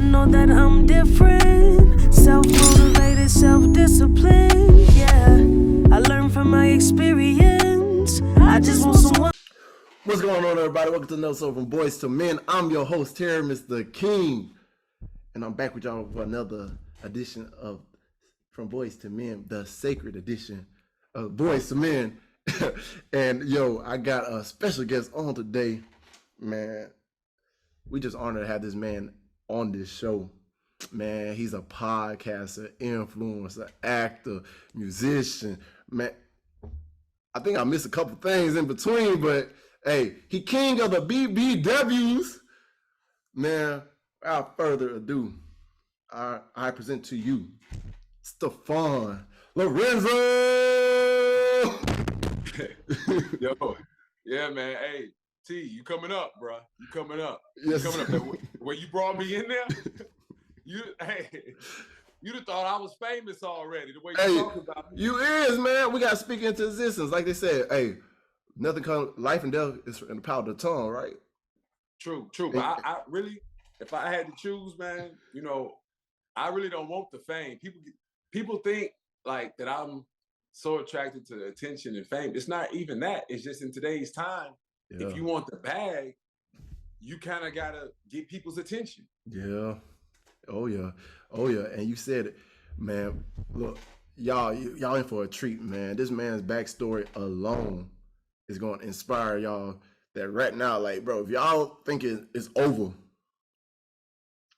know that I'm different, self-motivated, self-disciplined, yeah. I learned from my experience. I just want someone. What's going on, everybody? Welcome to another episode from Boyz to Men. I'm your host, Terry, Mr. King, and I'm back with y'all for another edition of From Boyz to Men, the sacred edition of Boyz to Men. And yo, I got a special guest on today, man. We just honored to have this man on this show. Man, he's a podcaster, influencer, actor, musician. Man, I think I missed a couple things in between, but hey, he king of the BBWs. Man, without further ado, I present to you Stefan, Lorenzo. Yo, yeah, man. Hey, T, you coming up, bro? You coming up? Yes. You coming up? When you brought me in there, you'd have thought I was famous already. The way you talk about me. You is, man. We got to speak into existence, like they said. Hey, nothing comes. Life and death is in the power of the tongue, right? True. But I really, if I had to choose, man, you know, I really don't want the fame. People think like that I'm so attracted to the attention and fame. It's not even that. It's just in today's time, if you want the bag, you kind of gotta get people's attention. Yeah. Oh yeah. And you said it, man. Look, y'all in for a treat, man. This man's backstory alone is going to inspire y'all. That right now, like, bro, if y'all think it's over,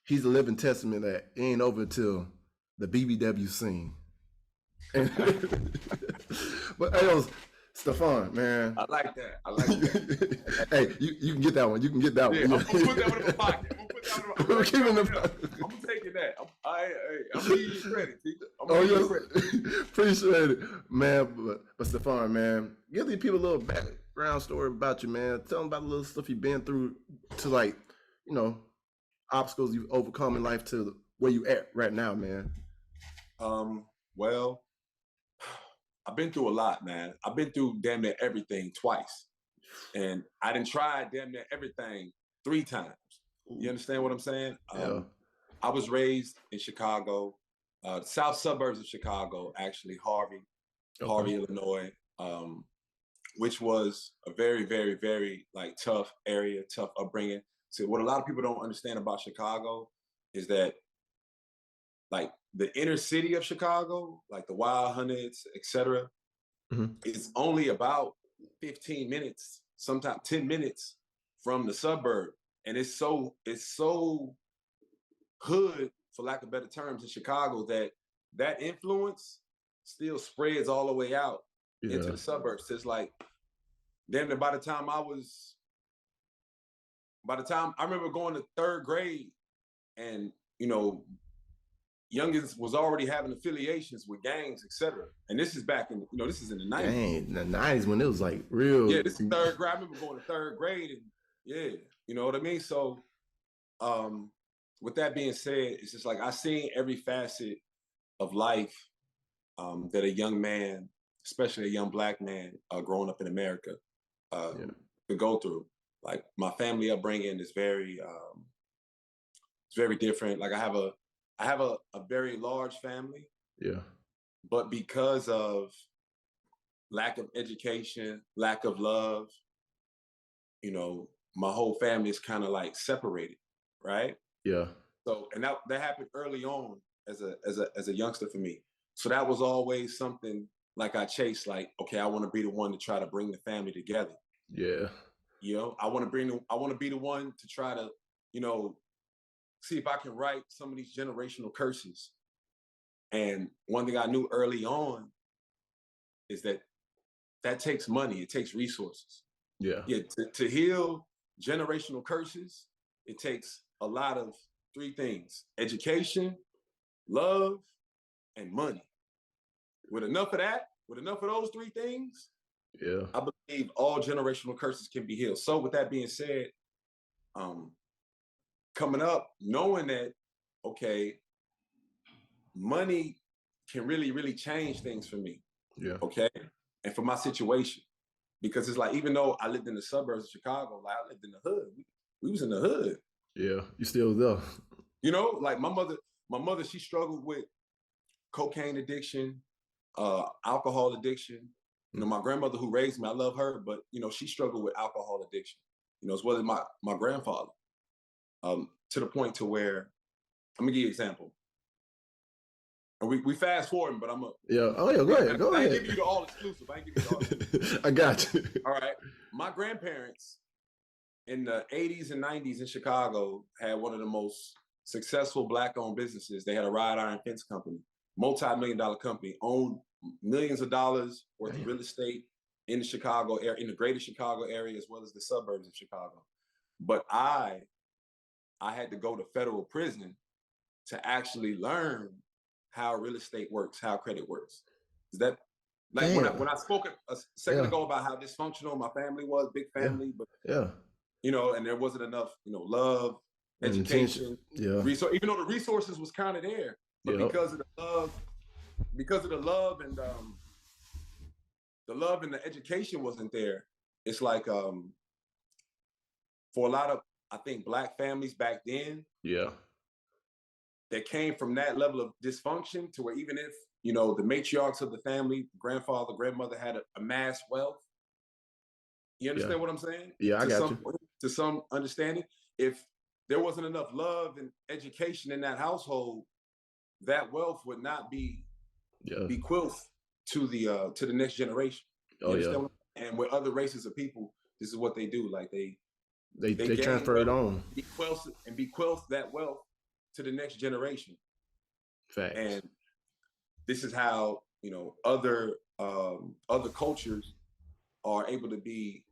he's a living testament that it ain't over till the BBW scene. But hey, Stefan, man. I like that. Hey, you can get that one. You can get that one. I'm gonna put that one in my pocket. I'm taking that. I'm giving you credit. Appreciate it, man. But Stefan, man, give these people a little background story about you, man. Tell them about the little stuff you've been through to, like, you know, obstacles you've overcome in life to where you at right now, man. Well, I've been through a lot, man. I've been through damn near everything twice. And I done tried damn near everything 3 times. You understand what I'm saying? Yeah. I was raised in Chicago, the south suburbs of Chicago, actually, Harvey, Illinois, which was a very, very, very like tough area, tough upbringing. So what a lot of people don't understand about Chicago is that like the inner city of Chicago, like the Wild Hundreds, etc., is only about 15 minutes, sometimes 10 minutes from the suburb. And it's so hood, for lack of better terms, in Chicago that influence still spreads all the way out into the suburbs. So it's like, then by the time I remember going to 3rd grade and, you know, youngins was already having affiliations with gangs, etc. And this is back in, you know, this is in the 90s. Dang, the 90s when it was like real. Yeah, this is 3rd grade. I remember going to 3rd grade and yeah, you know what I mean? So with that being said, it's just like I seen every facet of life that a young man, especially a young Black man growing up in America, could go through. Like my family upbringing is very it's very different. Like I have a very large family. Yeah. But because of lack of education, lack of love, you know, my whole family is kind of like separated, right? Yeah. So, and that happened early on as a youngster for me. So that was always something like I chased, like, okay, I want to be the one to try to bring the family together. Yeah. You know, I want to be the one to try to, you know, see if I can right some of these generational curses. And one thing I knew early on is that takes money. It takes resources. Yeah. To heal generational curses, it takes a lot of 3 things: education, love, and money. With enough of those 3 things, I believe all generational curses can be healed. So with that being said, coming up, knowing that, okay, money can really, really change things for me. Yeah. Okay. And for my situation, because it's like, even though I lived in the suburbs of Chicago, like I lived in the hood, we was in the hood. Yeah. You still there. You know, like my mother, she struggled with cocaine addiction, alcohol addiction. You know, my grandmother who raised me, I love her, but you know, she struggled with alcohol addiction. You know, as well as my grandfather. To the point to where, I'm gonna give you an example. And we fast forwarding, but I'm a Oh yeah, go ahead. I ain't give you the all exclusive. I ain't give you the all exclusive. I got you. All right. My grandparents in the 80s and 90s in Chicago had one of the most successful Black-owned businesses. They had a rod iron fence company, multi-million-dollar company, owned millions of dollars worth of real estate in the Chicago area, in the greater Chicago area, as well as the suburbs of Chicago. But I had to go to federal prison to actually learn how real estate works, how credit works. Is that like when I spoke a second ago about how dysfunctional my family was, big family, but you know, and there wasn't enough, you know, love, education, resource, even though the resources was kind of there, but because of the love and the education wasn't there, it's like for a lot of, I think, Black families back then, that came from that level of dysfunction to where even if, you know, the matriarchs of the family, grandfather, grandmother had amassed wealth, you understand what I'm saying? Yeah, I got you. To some understanding, if there wasn't enough love and education in that household, that wealth would not be bequeathed to the next generation. You understand? And with other races of people, this is what they do. Like they transfer it on, bequeath that wealth to the next generation. Facts. And this is how, you know, other cultures are able to be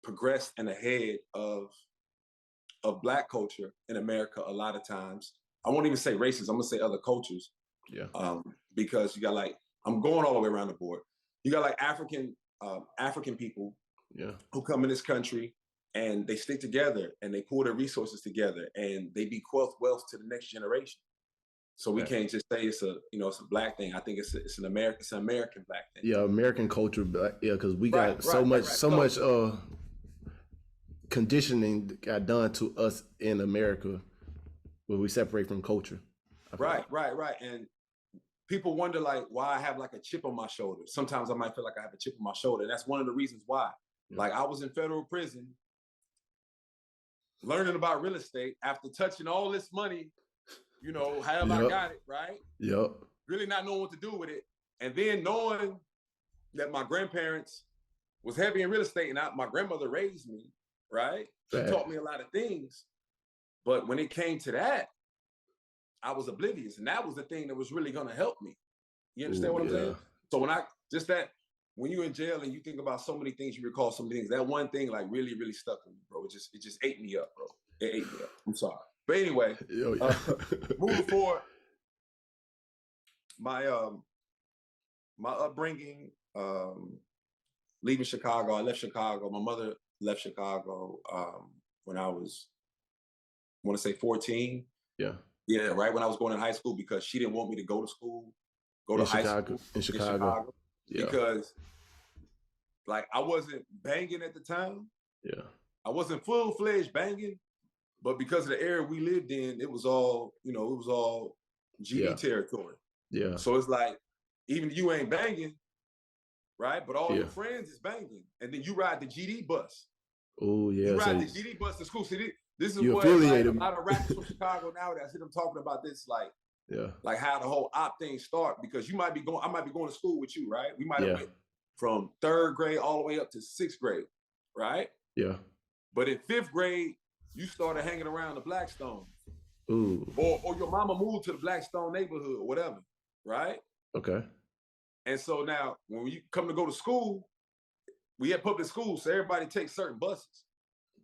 progressed and ahead of Black culture in America a lot of times. I won't even say races, I'm gonna say other cultures. Because you got like, I'm going all the way around the board. You got like African people who come in this country and they stick together and they pull their resources together and they bequeath wealth to the next generation. So we can't just say it's a Black thing. I think it's an American Black thing. Yeah, American culture, because we got so much conditioning got done to us in America when we separate from culture. Right. And people wonder like why I have like a chip on my shoulder. Sometimes I might feel like I have a chip on my shoulder. And that's one of the reasons why. Like I was in federal prison learning about real estate after touching all this money, you know, however I got it, right? Really not knowing what to do with it. And then knowing that my grandparents was heavy in real estate and my grandmother raised me, right? She taught me a lot of things. But when it came to that, I was oblivious. And that was the thing that was really going to help me. You understand what I'm saying? So when you're in jail and you think about so many things, you recall so many things, that one thing like really, really stuck with me, bro. It just ate me up, bro. It ate me up. I'm sorry. But anyway, moving forward, my upbringing, leaving Chicago, I left Chicago. My mother left Chicago when I was, I want to say 14. Yeah, right when I was going in high school because she didn't want me to go to school, to high school in Chicago. Because like I wasn't banging at the time. I wasn't full-fledged banging, but because of the area we lived in, it was all, you know, it was all GD territory. So it's like, even you ain't banging, right? But all your friends is banging. And then you ride the GD bus. You ride the GD bus to school. See, this is what like, a lot of rappers from Chicago nowadays, I see them talking about this, like how the whole op thing start, because I might be going to school with you, right? We might have went from 3rd grade all the way up to 6th grade, right? But in 5th grade, you started hanging around the Blackstone. Or your mama moved to the Blackstone neighborhood or whatever, right? And so now when you come to go to school, we had public schools, so everybody takes certain buses,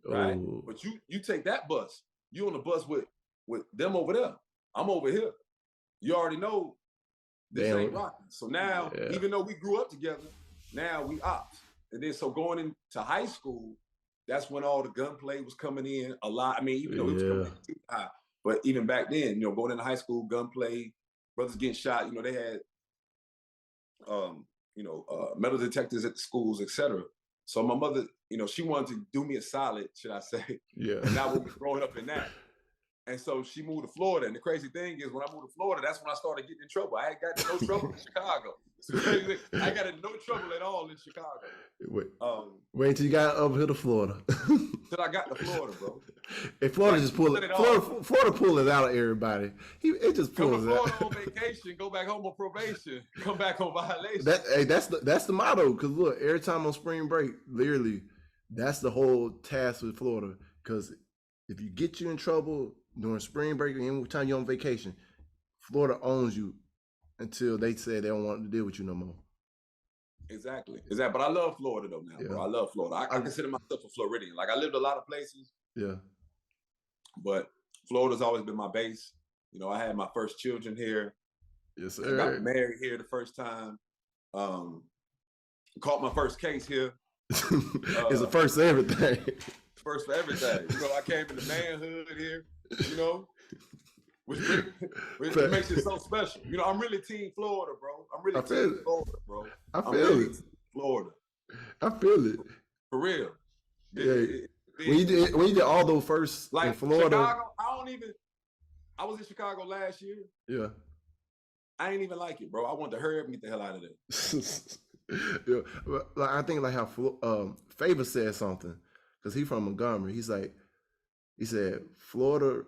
right? But you take that bus, you on the bus with them over there. I'm over here. You already know this ain't rocking. So now, even though we grew up together, now we ops. And then so going into high school, that's when all the gunplay was coming in a lot. I mean, even though it was coming in too high, but even back then, you know, going into high school, gunplay, brothers getting shot, you know, they had, metal detectors at the schools, etc. So my mother, you know, she wanted to do me a solid, should I say. And now we're growing up in that. And so she moved to Florida. And the crazy thing is, when I moved to Florida, that's when I started getting in trouble. I ain't got in no trouble in Chicago. I got in no trouble at all in Chicago. Wait till you got up here to Florida. Till I got to Florida, bro. And Florida just pull it. Florida pull it out of everybody. It just pulls it out. Come to Florida on vacation, go back home on probation, come back on violation. That's the motto. Because look, every time on spring break, literally, that's the whole task with Florida. Because if you get you in trouble during spring break, any time you're on vacation, Florida owns you until they say they don't want to deal with you no more. Exactly. But I love Florida though now, bro. I love Florida. I consider myself a Floridian. Like, I lived a lot of places. Yeah. But Florida's always been my base. You know, I had my first children here. Yes, sir. I got married here the first time. Caught my first case here. It's the first for everything. First for everything. You know, I came into manhood here, you know, which makes it so special. You know, I'm really team Florida, bro. I'm really team Florida, bro. I feel it. Florida. I feel it. For real. Yeah. When you did all those first like in Florida. Chicago, I was in Chicago last year. Yeah. I ain't even like it, bro. I wanted to hurry up and get the hell out of there. Yeah. Like, I think like how Favor said something, because he from Montgomery. He said Florida,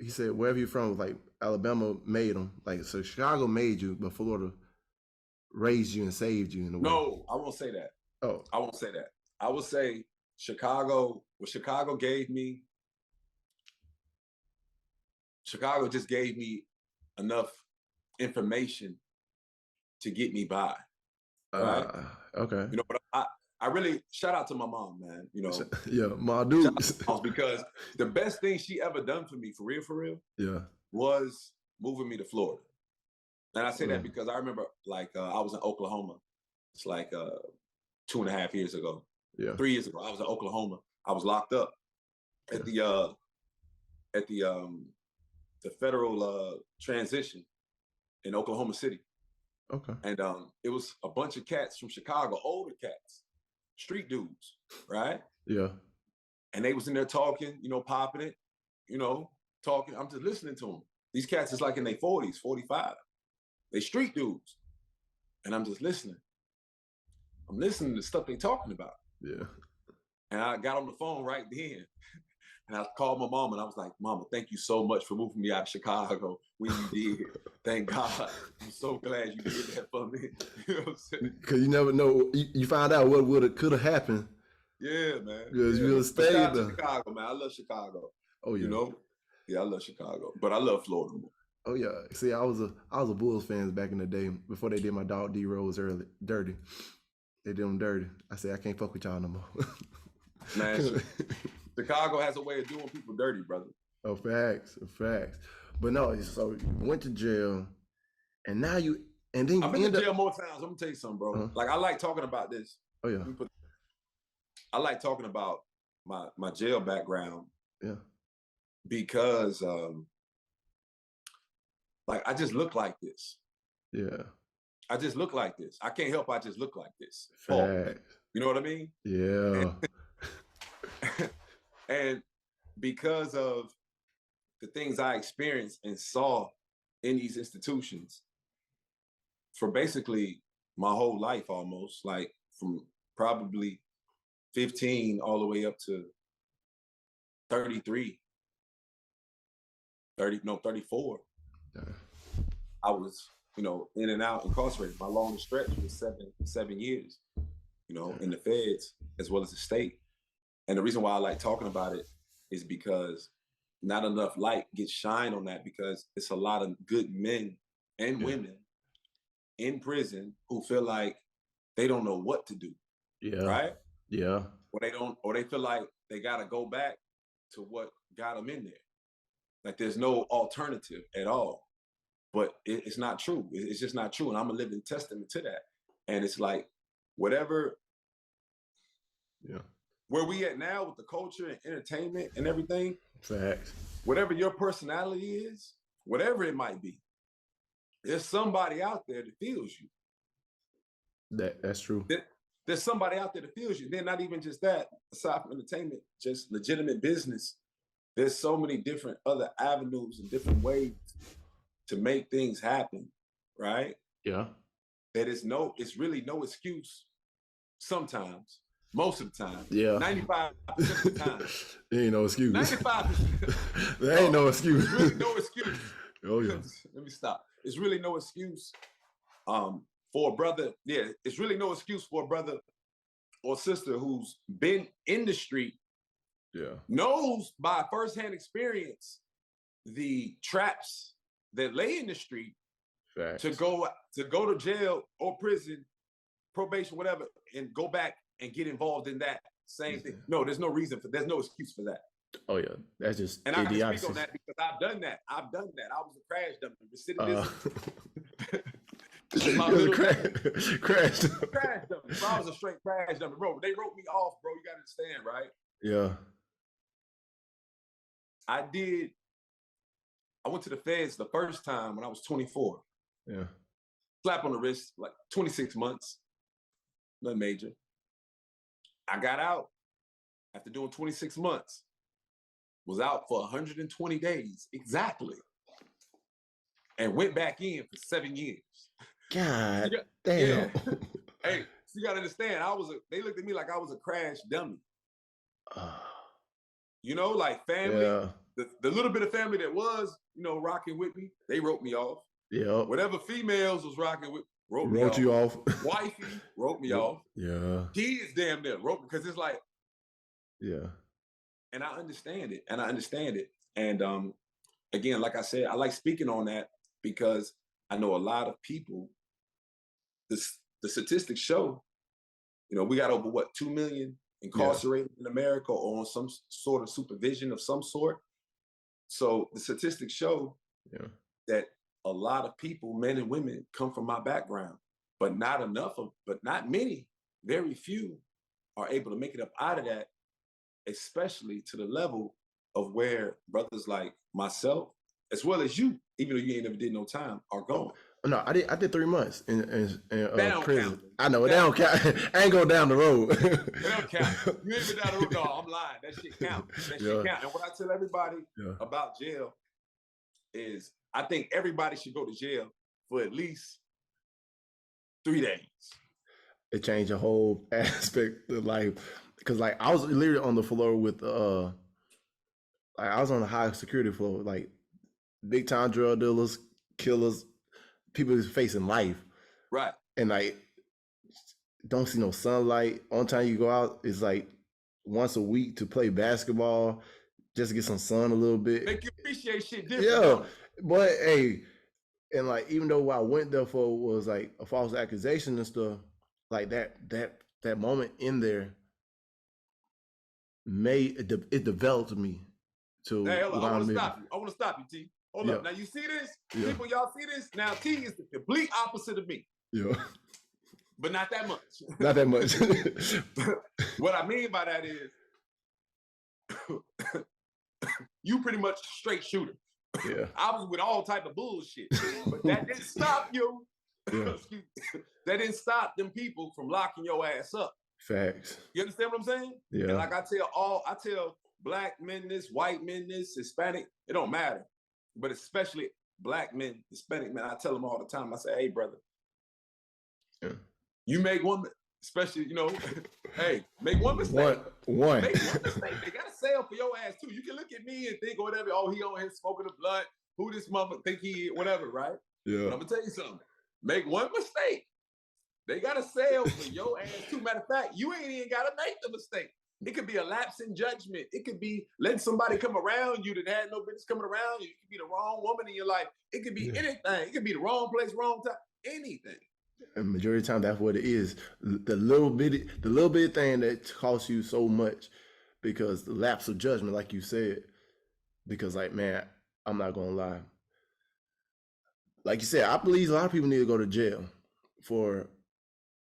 he said wherever you're from, like Alabama made them. Like, so Chicago made you, but Florida raised you and saved you in a way. No, I won't say that. Oh. I won't say that. I will say Chicago gave me, Chicago just gave me enough information to get me by. Right? Okay. You know, but I really shout out to my mom, man. You know, yeah, my dude. Because the best thing she ever done for me, for real, yeah, was moving me to Florida. And I say that because I remember, like, I was in Oklahoma. It's like 2.5 years ago. Yeah, 3 years ago. I was in Oklahoma. I was locked up at the federal transition in Oklahoma City. Okay. And it was a bunch of cats from Chicago, older cats, street dudes, right? Yeah. And they was in there talking, you know, popping it, you know, talking. I'm just listening to them. These cats is like in their 40s, 45. They street dudes. And I'm just listening. I'm listening to stuff they talking about. Yeah. And I got on the phone right then. And I called my mom and I was like, Mama, thank you so much for moving me out of Chicago when you did. Thank God. I'm so glad you did that for me. You know what I'm saying? Because you never know. You find out what could have happened. Yeah, man. Because you would stay there. Chicago, man. I love Chicago. Oh, yeah. You know? Yeah, I love Chicago. But I love Florida more. Oh, yeah. See, I was a Bulls fan back in the day before they did my dog D-Rose dirty. They did them dirty. I said, I can't fuck with y'all no more. Man, Chicago has a way of doing people dirty, brother. Oh, facts. But no, so you went to jail, and now and then I've been to jail more times. I'm gonna tell you something, bro. Like, I like talking about this. Oh yeah. I like talking about my jail background. Yeah. Because like, I just look like this. Yeah. I just look like this. I can't help. I just look like this. Facts. You know what I mean? Yeah. And because of the things I experienced and saw in these institutions for basically my whole life, almost, like from probably 15 all the way up to 33, 34. Yeah. I was, you know, in and out incarcerated. My longest stretch was seven years, you know, in the feds as well as the state. And the reason why I like talking about it is because not enough light gets shined on that, because it's a lot of good men and women in prison who feel like they don't know what to do. Yeah. Right? Yeah. Or they feel like they gotta go back to what got them in there. Like, there's no alternative at all. But it's not true. It's just not true. And I'm a living testament to that. And it's like, whatever, where we at now with the culture and entertainment and everything, facts. Whatever your personality is, whatever it might be, there's somebody out there that feels you. That's true. There's somebody out there that feels you. Then not even just that, aside from entertainment, just legitimate business. there's so many different other avenues and different ways to make things happen, right? Yeah. That it's really no excuse sometimes, most of the time. Yeah. 95% of the time. There ain't no excuse. 95%. There ain't no excuse. There's really no excuse. Oh yeah. Let me stop. It's really no excuse for a brother. Yeah, it's really no excuse for a brother or sister who's been in the street, knows by firsthand experience the traps that lay in the street. Facts. to go to jail or prison, probation, whatever, and go back and get involved in that same thing. No, there's no excuse for that. Oh yeah, that's just and idiocy. I can speak on that because I've done that. I was a crash dummy. Recidivism. Crash dummy. So I was a straight crash dummy, bro. They wrote me off, bro. You gotta understand, right? Yeah. I went to the feds the first time when I was 24. Yeah. Slap on the wrist, like 26 months. Nothing major. I got out after doing 26 months. Was out for 120 days, exactly. And went back in for 7 years. God damn. Yeah. Hey, so you gotta understand, they looked at me like I was a crash dummy. You know, like family, the little bit of family that was, rocking with me, they wrote me off. Yeah. Whatever females was rocking with, wrote you off. Wifey wrote me off. Yeah. Kids damn near wrote me, because it's like, yeah. And I understand it. And again, like I said, I like speaking on that because I know a lot of people, the statistics show, we got over 2 million incarcerated in America or on some sort of supervision of some sort. So the statistics show that a lot of people, men and women, come from my background, but not many, very few are able to make it up out of that, especially to the level of where brothers like myself, as well as you, even though you ain't never did no time, are going. No, I did 3 months in prison. Count. I know, they don't count. I ain't go down the road. It don't count. You ain't been down the road, no, I'm lying. That shit count. That shit count. And what I tell everybody about jail is I think everybody should go to jail for at least 3 days. It changed the whole aspect of life. Because I was literally on the floor with I was on the high security floor, like big time drug dealers, killers, people who's facing life. Right. And don't see no sunlight. Only time you go out is once a week to play basketball, just to get some sun a little bit. Make you appreciate shit different. Yeah. But hey, and even though what I went there for was a false accusation and stuff, that moment in there it developed me to. Hey, hold on, I want to stop you, T. Hold up. Now you see this? Yeah. People, y'all see this? Now T is the complete opposite of me. Yeah. But not that much. Not that much. What I mean by that is you pretty much a straight shooter. Yeah. I was with all type of bullshit. But that didn't stop you. Yeah. That didn't stop them people from locking your ass up. Facts. You understand what I'm saying? Yeah. And I tell black men this, white men this, Hispanic, it don't matter. But especially black men, Hispanic men, I tell them all the time, I say, hey, brother, you make one, especially, hey, make one mistake. One. Make one mistake. They got to sell for your ass too. You can look at me and think whatever, he on here smoking the blunt, who this mother think he is, whatever, right? Yeah. But I'm going to tell you something. Make one mistake. They got to sell for your ass too. Matter of fact, you ain't even got to make the mistake. It could be a lapse in judgment. It could be letting somebody come around you that had no business coming around you. It could be the wrong woman in your life. It could be anything. It could be the wrong place, wrong time, anything. And majority of the time, that's what it is. The little bitty thing that costs you so much because the lapse of judgment, like you said, because man, I'm not going to lie. Like you said, I believe a lot of people need to go to jail for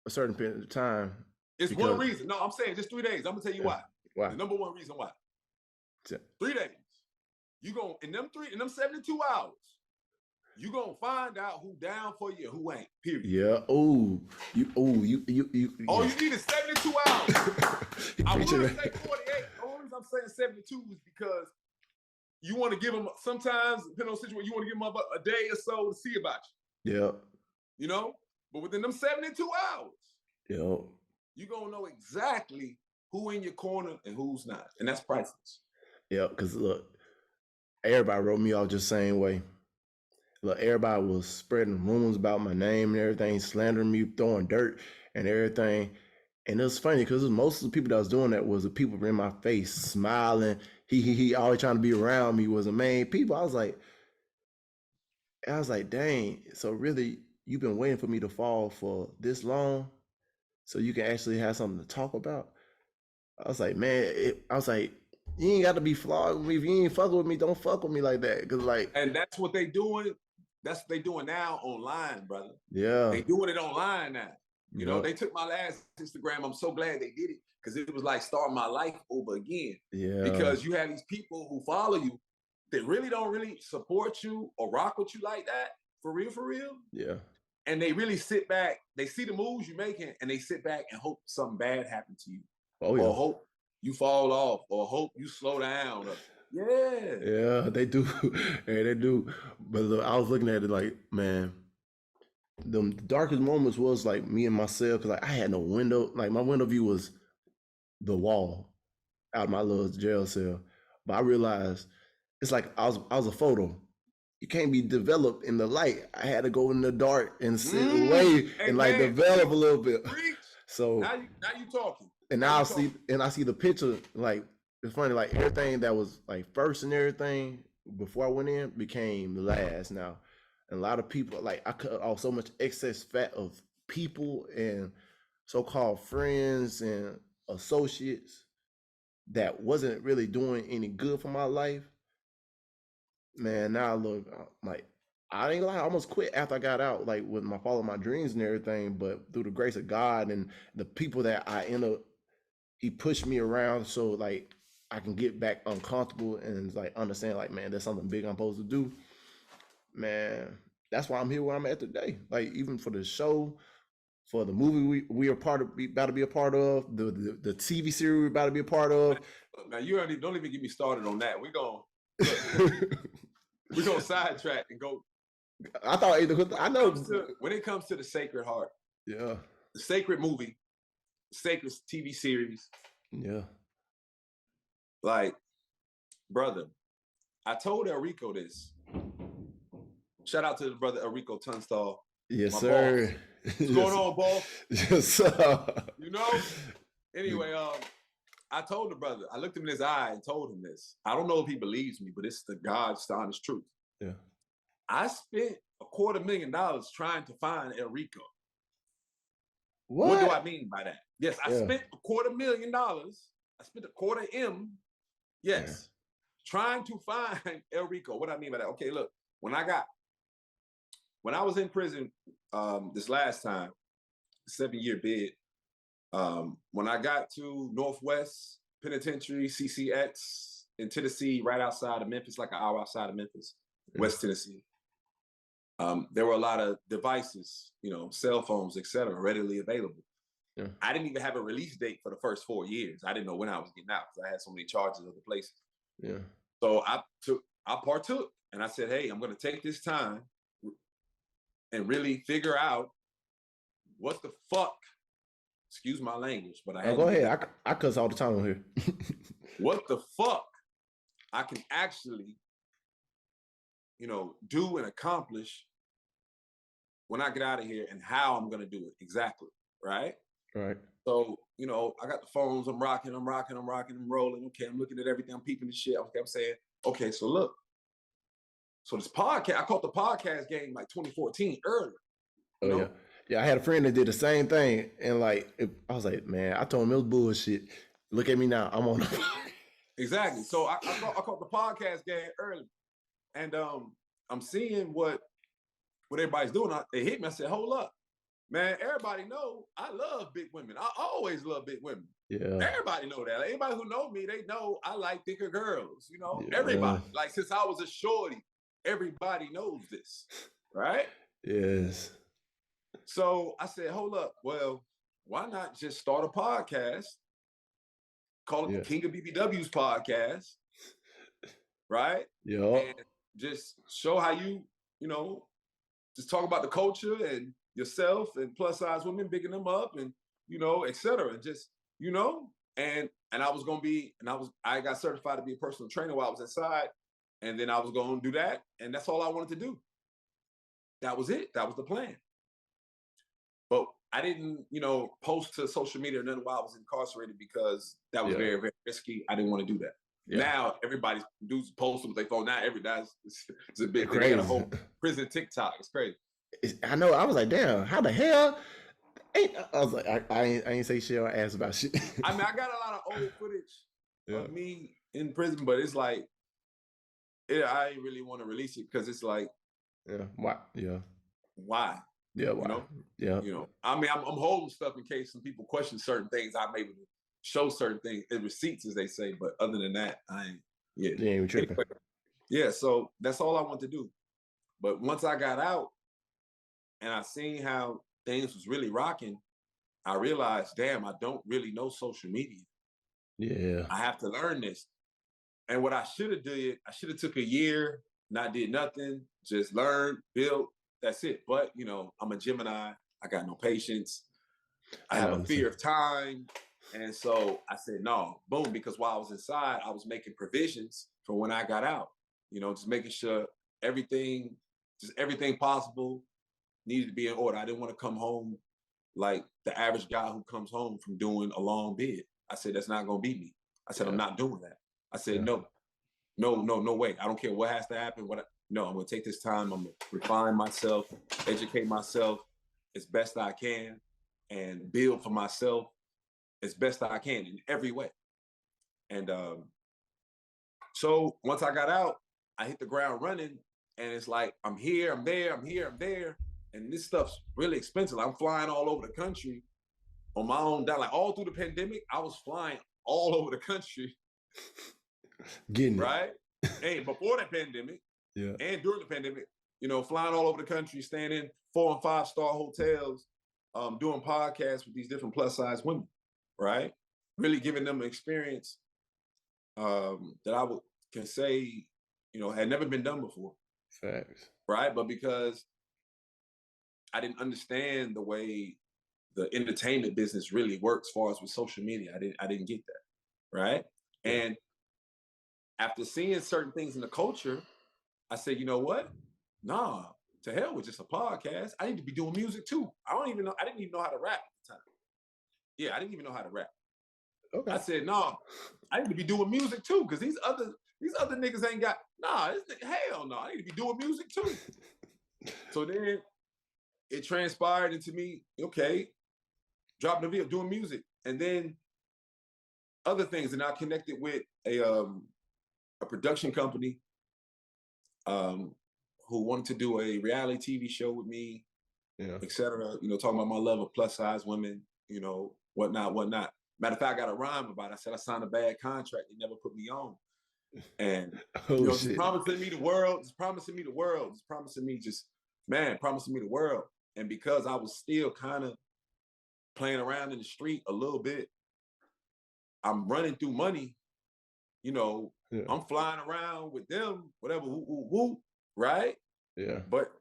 a certain period of time. It's one reason. No, I'm saying just 3 days. I'm gonna tell you why. Why? The number one reason why. 3 days. You gonna in them 72 hours, you gonna find out who down for you and who ain't. Period. Yeah. You. All you need is 72 hours. I want to say 48. The only reason I'm saying 72 is because you want to give them, sometimes, depending on the situation, you want to give them a day or so to see about Yeah. you. You know? But within them 72 hours, Yeah. you're going to know exactly who in your corner and who's not. And that's priceless. Yeah, because look, everybody wrote me off just the same way. Look, everybody was spreading rumors about my name and everything, slandering me, throwing dirt and everything. And it was funny because most of the people that was doing that was the people in my face, smiling. He always trying to be around me, was the main people. I was like, dang. So really, you've been waiting for me to fall for this long, so you can actually have something to talk about. I was like, man, you ain't got to be flawed with me. If you ain't fucking with me, don't fuck with me like that. Cause like, and that's what they doing. That's what they doing now online, brother. Yeah. They doing it online now. You know, they took my last Instagram. I'm so glad they did it because it was like starting my life over again. Yeah. Because you have these people who follow you that really don't really support you or rock with you like that. For real, for real. Yeah. And they really sit back. They see the moves you're making and they sit back and hope something bad happens to you. Oh, yeah. Or hope you fall off or hope you slow down. Or, yeah, they do. Yeah, they do. But look, I was looking at it like, man, the darkest moments was like me and myself, because like I had no window. Like my window view was the wall out of my little jail cell. But I realized it's like I was a photo. You can't be developed in the light. I had to go in the dark and sit away and like develop a little bit. So now you talking. And now I see the picture. Like it's funny, like everything that was like first and everything before I went in became the last now. And a lot of people, like I cut off so much excess fat of people and so-called friends and associates that wasn't really doing any good for my life. Man, now I look like, I ain't gonna lie, I almost quit after I got out, like with my following my dreams and everything. But through the grace of God and the people that I end up, he pushed me around so like I can get back uncomfortable and like understand like, man, there's something big I'm supposed to do. Man, that's why I'm here where I'm at today. Like even for the show, for the movie we are about to be a part of, the TV series we're about to be a part of. Now you don't even get me started on that. We're gonna sidetrack and go. I thought I know when it comes to the Sacred Heart, yeah, the Sacred movie, Sacred TV series, yeah. Like, brother, I told Enrico this. Shout out to the brother Enrico Tunstall. Yes, sir. Boss. What's going on, boss? Yes, sir. You know? Anyway, I told the brother, I looked him in his eye and told him this. I don't know if he believes me, but it's the God's honest truth. Yeah. I spent $250,000 trying to find Enrico. What do I mean by that? Yes, I spent $250,000. I spent $250,000. Yes. Trying to find Enrico. What do I mean by that? Okay, look, when I was in prison this last time, 7-year bid, when I got to Northwest Penitentiary, CCX in Tennessee, right outside of Memphis, like an hour outside of Memphis, West Tennessee, there were a lot of devices, cell phones, etc., readily available. Yeah. I didn't even have a release date for the first 4 years. I didn't know when I was getting out because I had so many charges other places. Yeah. So I partook and I said, hey, I'm going to take this time and really figure out what the fuck, excuse my language, but I had go ahead. I cuss all the time on here. What the fuck I can actually, do and accomplish when I get out of here and how I'm going to do it exactly. Right. Right. So, I got the phones, I'm rocking, I'm rolling. Okay, I'm looking at everything, I'm peeping the shit. Okay, I'm saying, okay, so look. So this podcast, I caught the podcast game like 2014 early. Oh, yeah. Yeah, I had a friend that did the same thing. And I was like, man, I told him it was bullshit. Look at me now. I'm on the Exactly. So I caught the podcast game early. And I'm seeing what everybody's doing. They hit me. I said, hold up. Man, everybody know I love big women. I always love big women. Yeah. Everybody know that. Anybody who know me, they know I like thicker girls. Yeah. Everybody. Like since I was a shorty, everybody knows this, right? Yes. So I said, hold up. Well, why not just start a podcast? Call it the King of BBW's podcast. right? Yeah. And just show how you know, just talk about the culture and yourself and plus size women, bigging them up and, you know, et cetera. And just, you know, and I was gonna be, I got certified to be a personal trainer while I was inside. And then I was gonna do that. And that's all I wanted to do. That was it. That was the plan. But I didn't, you know, post to social media or nothing while I was incarcerated because that was Yeah. very, very risky. I didn't want to do that. Yeah. Now everybody's dudes posting with their phone. Now everybody's it's a big thing. Crazy. They got a whole prison TikTok. It's crazy. I know. I was like, damn, how the hell? I was like, I ain't say shit or ask about shit. I mean, I got a lot of old footage of me in prison, but it's like, I ain't really want to release it because it's like, why? Yeah. Why? Yeah. Why? You know? Yeah. You know, I mean, I'm holding stuff in case some people question certain things. I'm able to show certain things, receipts, as they say. But other than that, I ain't. Yeah. You ain't even tripping. Anyway, yeah. So that's all I want to do. But once I got out and I seen how things was really rocking, I realized, damn, I don't really know social media. Yeah. I have to learn this. And what I should have did, I should have took a year, not did nothing, just learn, build. That's it. But you know, I'm a Gemini. I got no patience. I have a fear of time. And so I said, no, boom, because while I was inside, I was making provisions for when I got out. You know, just making sure everything possible needed to be in order. I didn't want to come home like the average guy who comes home from doing a long bid. I said, that's not going to be me. I said, I'm not doing that. I said, no way. I don't care what has to happen. No, I'm going to take this time. I'm going to refine myself, educate myself as best I can, and build for myself as best I can in every way. And so once I got out, I hit the ground running, and it's like, I'm here, I'm there, I'm here, I'm there. And this stuff's really expensive. I'm flying all over the country on my own dime. Like all through the pandemic, I was flying all over the country. Getting right? And before the pandemic, and during the pandemic, you know, flying all over the country, staying in 4- and 5-star hotels, doing podcasts with these different plus size women, right? Really giving them an experience that I can say, you know, had never been done before. Facts. Right? But because I didn't understand the way the entertainment business really works as far as with social media, I didn't get that. Right? Yeah. And after seeing certain things in the culture, I said, you know what? Nah, to hell with just a podcast. I need to be doing music too. I didn't even know how to rap at the time. Yeah, I didn't even know how to rap. Okay. I said, no, I need to be doing music too, because these other niggas ain't got, hell no, I need to be doing music too. So then it transpired into me, okay, dropping a video, doing music. And then other things, and I connected with a production company who wanted to do a reality TV show with me, et cetera, you know, talking about my love of plus size women, you know, whatnot. Matter of fact, I got a rhyme about it. I said I signed a bad contract. They never put me on. And you know, just promising me the world, promising me the world. And because I was still kind of playing around in the street a little bit, I'm running through money, you know, I'm flying around with them, whatever, woo, right? Yeah. But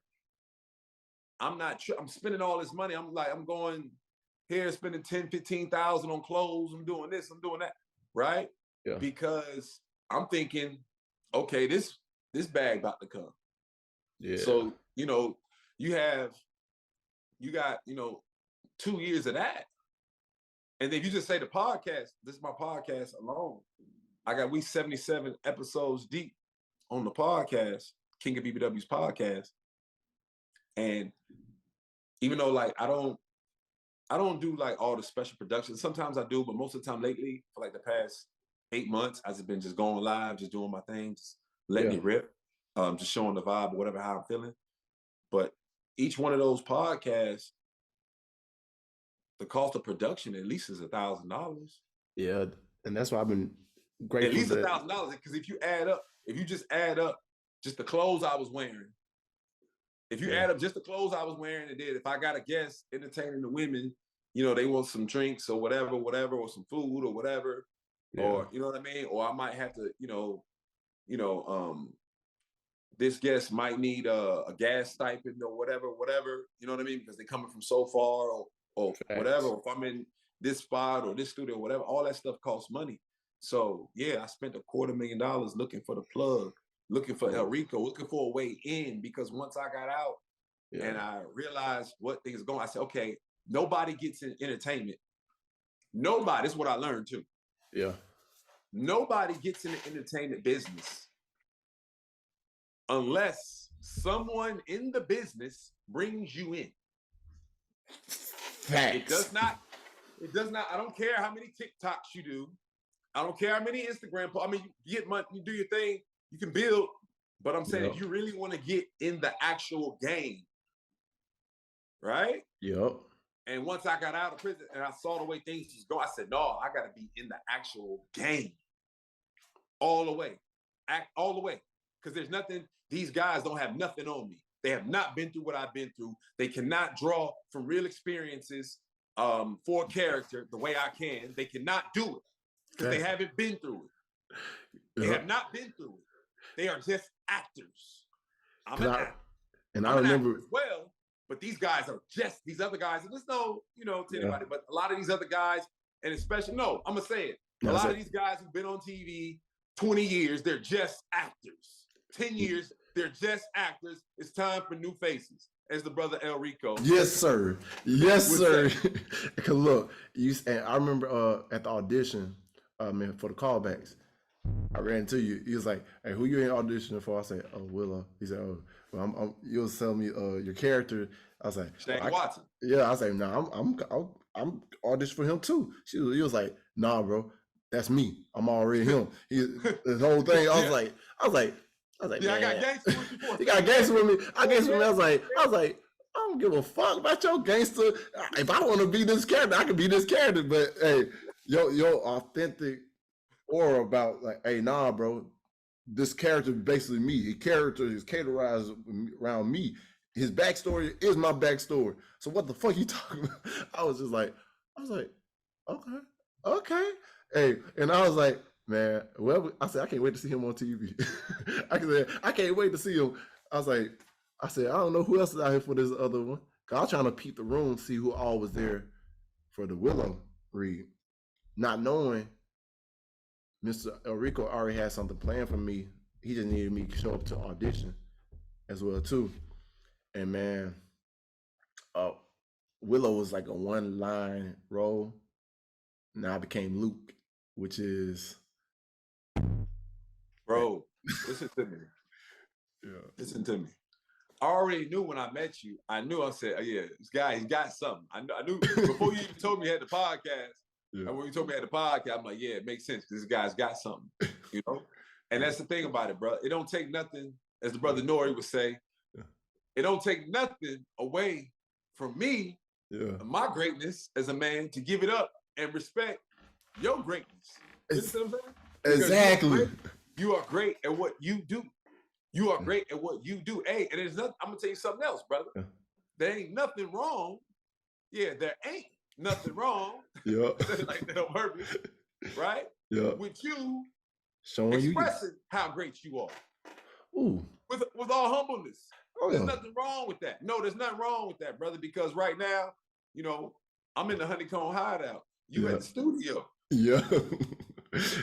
I'm not, I'm spending all this money. I'm going here, spending 10, 15,000 on clothes. I'm doing this, I'm doing that, right? Yeah. Because I'm thinking, okay, this bag about to come. Yeah. So, you know, you got, you know, 2 years of that. And then you just say the podcast, this is my podcast alone. We 77 episodes deep on the podcast, King of BBW's podcast. And even though like I don't do like all the special productions. Sometimes I do, but most of the time lately, for like the past 8 months, I've just been just going live, just doing my thing, just letting it rip, just showing the vibe or whatever, how I'm feeling. But each one of those podcasts, the cost of production at least is $1,000. Yeah, and that's why I've been grateful. At least $1,000, because if you just add up just the clothes I was wearing, and then if I got a guest entertaining the women, you know, they want some drinks or whatever, or some food or whatever, or you know what I mean? Or I might have to, you know, this guest might need a gas stipend or whatever, you know what I mean? Because they're coming from so far or whatever, or if I'm in this spot or this studio, whatever, all that stuff costs money. So yeah, I spent $250,000 looking for the plug, looking for El Rico, looking for a way in, because once I got out and I realized what things are going, I said, okay, nobody gets in entertainment. Nobody, this is what I learned too. Yeah. Nobody gets in the entertainment business unless someone in the business brings you in. Facts. It does not, I don't care how many TikToks you do. I don't care how many Instagram posts. I mean, you get money, you do your thing, you can build, but I'm saying if you really want to get in the actual game, right? Yep. And once I got out of prison and I saw the way things was going, I said, no, I got to be in the actual game all the way. Act all the way. Because there's nothing, these guys don't have nothing on me. They have not been through what I've been through. They cannot draw from real experiences for a character the way I can. They cannot do it because they haven't been through it. They have not been through it. They are just actors. I'm an actor. And I remember as well. But these guys are just, these other guys, and there's no, to anybody, but a lot of these other guys, and especially, I'm going to say it. A lot of these guys who've been on TV 20 years, they're just actors. 10 years, they're just actors. It's time for new faces, as the brother El Rico. Yes, sir. Yes, sir. Because look, and I remember at the audition, for the callbacks, I ran into you. He was like, "Hey, who you in auditioning for?" I said, "Oh, Willow." He said, "Oh, well, you was telling me your character." I was like, Shane Watson. Yeah, I was like, "Nah, I'm auditioning for him too." He was like, "Nah, bro, that's me. I'm already him." The whole thing. I was like, yeah, man. I got gangster with you for. You got gangster with me. I was like, I don't give a fuck about your gangster. If I want to be this character, I can be this character. But hey, your authentic aura about like, hey, nah, bro, this character is basically me. His character is categorized around me. His backstory is my backstory. So what the fuck you talking about? I was like, okay. Hey, and I was like, man, well, I said, I can't wait to see him on TV. I can't wait to see him. I said, I don't know who else is out here for this other one. Cause I was trying to peep the room, see who all was there for the Willow read, not knowing Mr. El Rico already had something planned for me. He just needed me to show up to audition as well too. And man, Willow was like a one-line role. Now I became Luke, which is, bro, listen to me. Yeah. Listen to me. I already knew when I met you. I said, oh, yeah, this guy, he's got something. I knew before you even told me he had the podcast. Yeah. And when you told me I had the podcast, I'm like, yeah, it makes sense because this guy's got something, And that's the thing about it, bro. It don't take nothing, as the brother Nori would say, it don't take nothing away from me, my greatness as a man, to give it up and respect your greatness. You know what I'm saying? Exactly. You are great at what you do. You are great at what you do. Hey, and there's nothing, I'm gonna tell you something else, brother. Yeah. There ain't nothing wrong. Yeah, there ain't nothing wrong. Yeah. Like that on purpose, right? Yeah. With you showing expressing how great you are. Ooh. With all humbleness. Oh, there's nothing wrong with that. No, there's nothing wrong with that, brother, because right now, I'm in the Honeycomb Hideout. You at the studio. Yeah.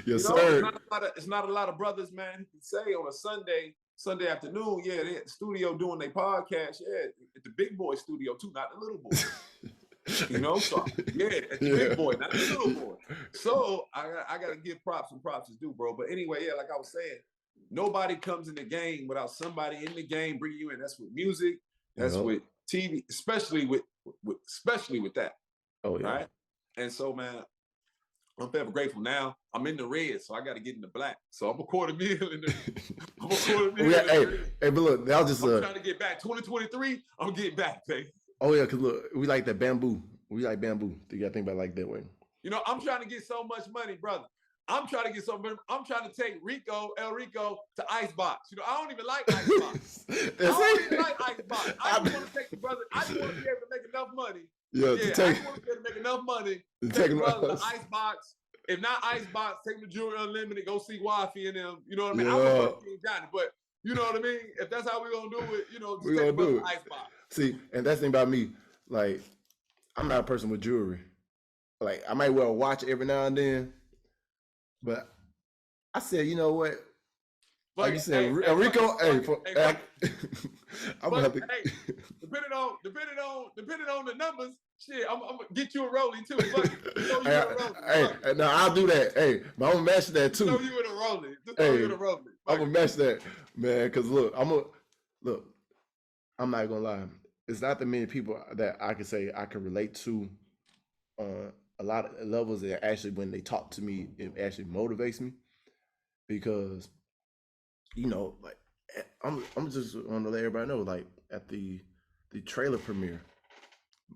Yes, sir. It's not a lot of brothers, man, who can say on a Sunday afternoon, they're at the studio doing their podcast. Yeah, at the big boy studio too, not the little boy. So at the big boy, not the little boy. So I gotta give props and props is due, bro. But anyway, like I was saying, nobody comes in the game without somebody in the game bringing you in. That's with music. That's with TV, especially with that. Oh yeah. Right. And so, man, I'm forever grateful. Now I'm in the red, so I got to get in the black. So I'm $250,000 in the. I'm $250,000. Hey, but look, that was just. I'm trying to get back. 2023, I'm getting back, baby. Oh yeah, cause look, we like that bamboo. We like bamboo. You got to think about it like that way. I'm trying to get so much money, brother. I'm trying to get so much. I'm trying to take El Rico to Icebox. I don't even like Icebox. I don't even like Icebox. I just want to take the brother. I just want to be able to make enough money. I just want to be able to make enough money. Take the brother to Icebox if not Icebox, take the Jewelry Unlimited, go see Wafi and them. You know what I mean? Yeah. I would fuck King Johnny, but you know what I mean? If that's how we're going to do it, you know, just We take gonna do the it. Icebox. See, and that's the thing about me. Like, I'm not a person with jewelry. Like, I might wear a watch every now and then, but I said, you know what? Like you said, Rico. I'm gonna have to. Hey, depending on the numbers, shit, I'm gonna get you a rollie too. Fuck it. Hey, no, I'll do that. Hey, but I'm gonna match that too. Throw you in a rollie. Just throw you in a rollie. I'm gonna match that, man. Cause look, I'm not gonna lie. It's not that many people that I can say I can relate to on a lot of levels that actually, when they talk to me, it actually motivates me. Because, you know, like I'm just want to let everybody know, like at the trailer premiere,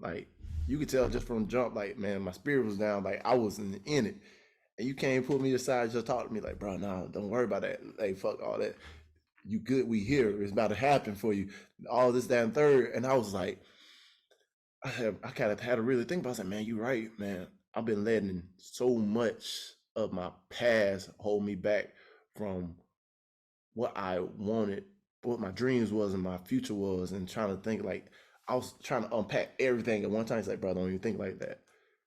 like you could tell just from jump, like, man, my spirit was down, like I wasn't in it, and you can't pull me aside, just talk to me like, bro, nah, don't worry about that, like fuck all that, you good, we here, it's about to happen for you, all this, that, and third. And I was like, I kind of had to really think about it. I was like, man, you're right, man. I've been letting so much of my past hold me back from what I wanted, what my dreams was and my future was, and trying to think, like, I was trying to unpack everything at one time. It's like, bro, don't even think like that.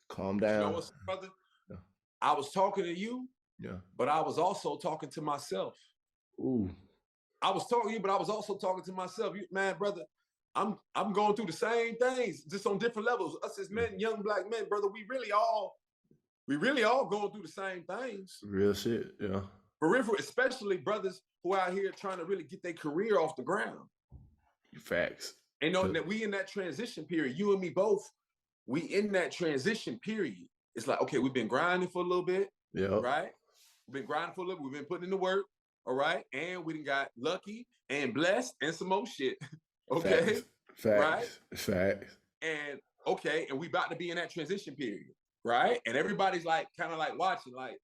Calm down. You know what, brother? Yeah. I was talking to you, but I was also talking to myself. Ooh. I was talking to you, but I was also talking to myself. Man, brother, I'm going through the same things, just on different levels. Us as men, young black men, brother, we really all going through the same things. Real shit, yeah. For real, especially brothers who out here trying to really get their career off the ground. Facts. And know that we in that transition period. You and me both, we in that transition period. It's like, okay, we've been grinding for a little bit, right? We've been grinding for a little bit. We've been putting in the work, all right? And we done got lucky and blessed and some more shit, okay? Facts. Facts. And, okay, and we about to be in that transition period, right? And everybody's like, kind of like watching, like,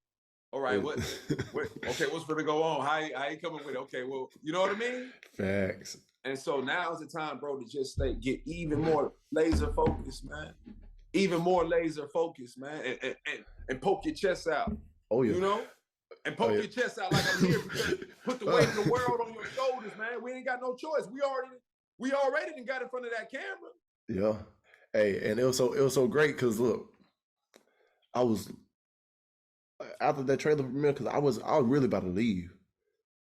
all right, what's gonna go on? How you coming with it? Okay, well, you know what I mean? Facts. And so now is the time, bro, to just get even more laser focused, man. Even more laser focused, man. And poke your chest out. Oh yeah. You know? And poke your chest out like I'm here because put the weight of the world on your shoulders, man. We ain't got no choice. We already done got in front of that camera. Yeah. Hey, and it was so great because look, I was after that trailer premiere, because I was really about to leave.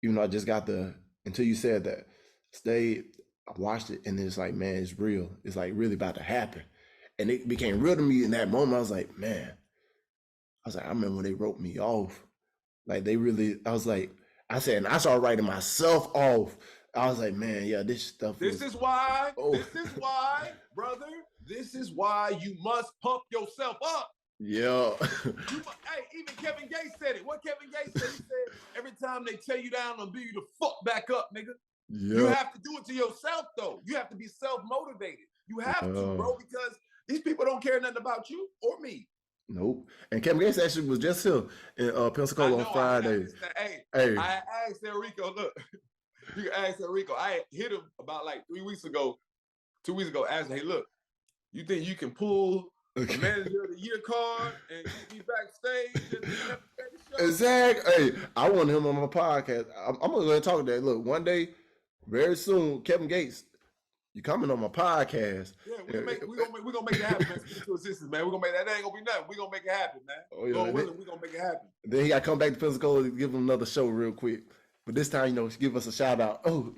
Even though I just got until you said that, I watched it, and it's like, man, it's real. It's like really about to happen. And it became real to me in that moment. I was like, man, I remember when they wrote me off. Like I said, and I started writing myself off. I was like, man, yeah, this stuff. This is why, brother, this is why you must pump yourself up. Yeah. Hey, even Kevin Gates said it. What Kevin Gates said, he said, every time they tear you down, they'll build you the fuck back up, nigga. Yeah. You have to do it to yourself, though. You have to be self-motivated. You have to, bro, because these people don't care nothing about you or me. Nope. And Kevin Gates actually was just here in Pensacola on Friday. Hey, I asked Enrico, look, you can ask Enrico. I hit him about like 2 weeks ago, asked him, hey, look, you think you can pull a manager of the year card and get me backstage? Exactly. Hey, I want him on my podcast. I'm gonna go ahead and talk to that. Look, one day, very soon, Kevin Gates, you coming on my podcast. Yeah, we're gonna make it happen, man. Speak to assistance, man. We're gonna make that. Ain't gonna be nothing. We're gonna make it happen, man. Oh, yeah, we're gonna make it happen. Then he gotta come back to Pensacola and give him another show real quick. But this time, give us a shout out. Oh,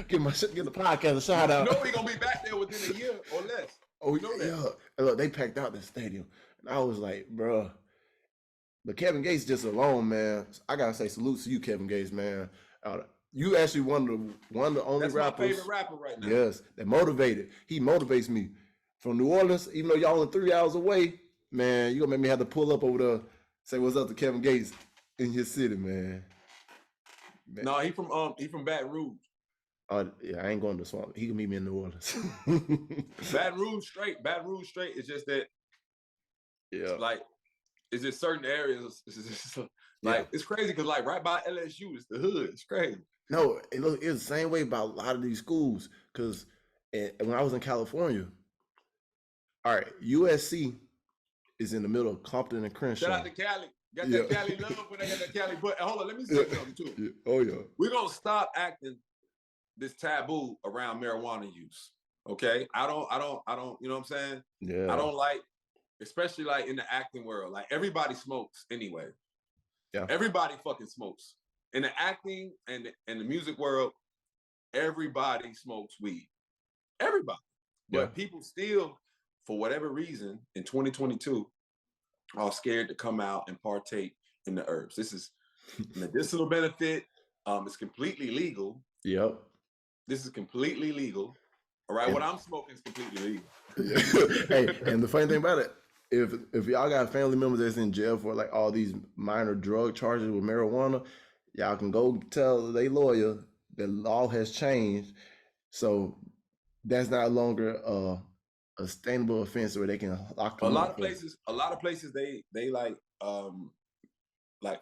give the podcast a shout out. You know he's gonna be back there within a year or less. Oh, you know that. Yeah. And look, they packed out the stadium. And I was like, bro. But Kevin Gates just alone, man. I gotta say salute to you, Kevin Gates, man. You actually one of the only rappers. That's my favorite rapper right now. Yes, that motivated. He motivates me. From New Orleans, even though y'all only 3 hours away, man, you gonna make me have to pull up over there, say what's up to Kevin Gates in his city, man. No, he from Baton Rouge. Yeah, I ain't going to Swamp. He can meet me in New Orleans. Baton Rouge straight is just that. Yeah. Like, it's just certain areas. It's crazy because like right by LSU, it's the hood. It's crazy. No, it's the same way about a lot of these schools. Because when I was in California, all right, USC is in the middle of Compton and Crenshaw. Shout out to Cali. Got that Cali love when I got that Cali butt. Hold on, let me say something too. Yeah. Oh yeah. We're gonna stop acting this taboo around marijuana use. Okay. I don't, you know what I'm saying? Yeah. I don't like, especially like in the acting world, like everybody smokes anyway. Yeah. Everybody fucking smokes. In the acting and the music world, everybody smokes weed. Everybody. But people still, for whatever reason, in 2022, are scared to come out and partake in the herbs. This is medicinal benefit. It's completely legal. Yep. This is completely legal. All right. What I'm smoking is completely legal. Hey, and the funny thing about it, if y'all got family members that's in jail for like all these minor drug charges with marijuana, y'all can go tell their lawyer the law has changed, so that's not longer a sustainable offense where they can lock them up. A lot of places they like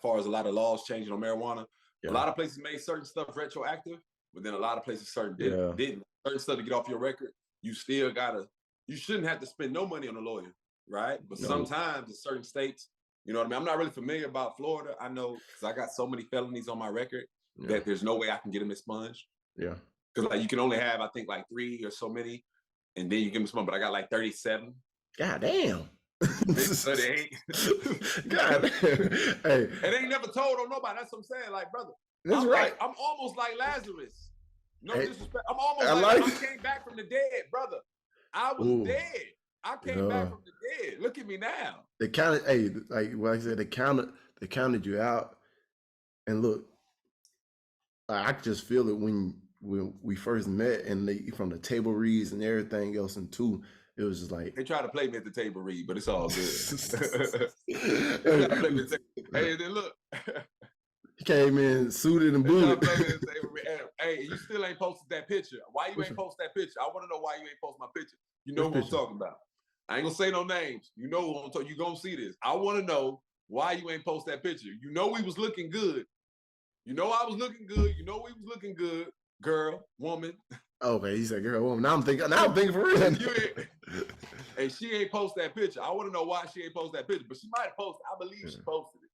far as a lot of laws changing on marijuana. A lot of places made certain stuff retroactive, but then a lot of places didn't. Certain stuff to get off your record, you shouldn't have to spend no money on a lawyer, right? But sometimes in certain states, you know what I mean? I'm not really familiar about Florida. I know because I got so many felonies on my record that there's no way I can get them expunged. Yeah. Because like you can only have, I think, like 3 or so many, and then you give them expunged, but I got like 37. God damn. So they ain't. God damn. Hey. And they ain't never told on nobody. That's what I'm saying. Like, brother. That's right. I'm almost like Lazarus. No disrespect. I'm I came back from the dead, brother. I was dead. I came back from the dead. Look at me now. They counted, like what I said, they counted you out. And look, I could just feel it when we first met, and from the table reads and everything else, and too, it was just like they try to play me at the table read, but it's all good. Hey, then look. He came in suited and booted. Hey, you still ain't posted that picture. Why you ain't post that picture? I want to know why you ain't post my picture. You know who I'm talking about. I ain't gonna say no names. You know who I'm talking. You gonna see this. I want to know why you ain't post that picture. You know we was looking good. You know I was looking good. You know we was looking good. Girl, woman. Okay, he said girl, woman. Now I'm thinking for real. Hey, she ain't post that picture. I want to know why she ain't post that picture. But she might have posted. I believe she posted it.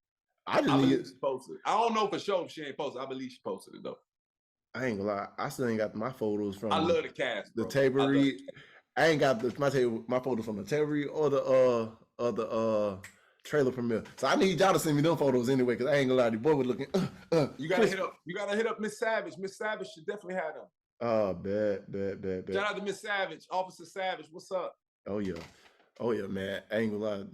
I believe she posted it. I don't know for sure if she ain't posted. I believe she posted it though. I ain't gonna lie. I still ain't got my photos from. I love the cast. The table read. I ain't got my photos from the table read or the trailer premiere. So I need y'all to send me them photos anyway, because I ain't gonna lie. The boy was looking. You gotta hit up Miss Savage. Miss Savage should definitely have them. Oh, bad. Shout out to Miss Savage, Officer Savage. What's up? Oh yeah, man. I ain't gonna lie.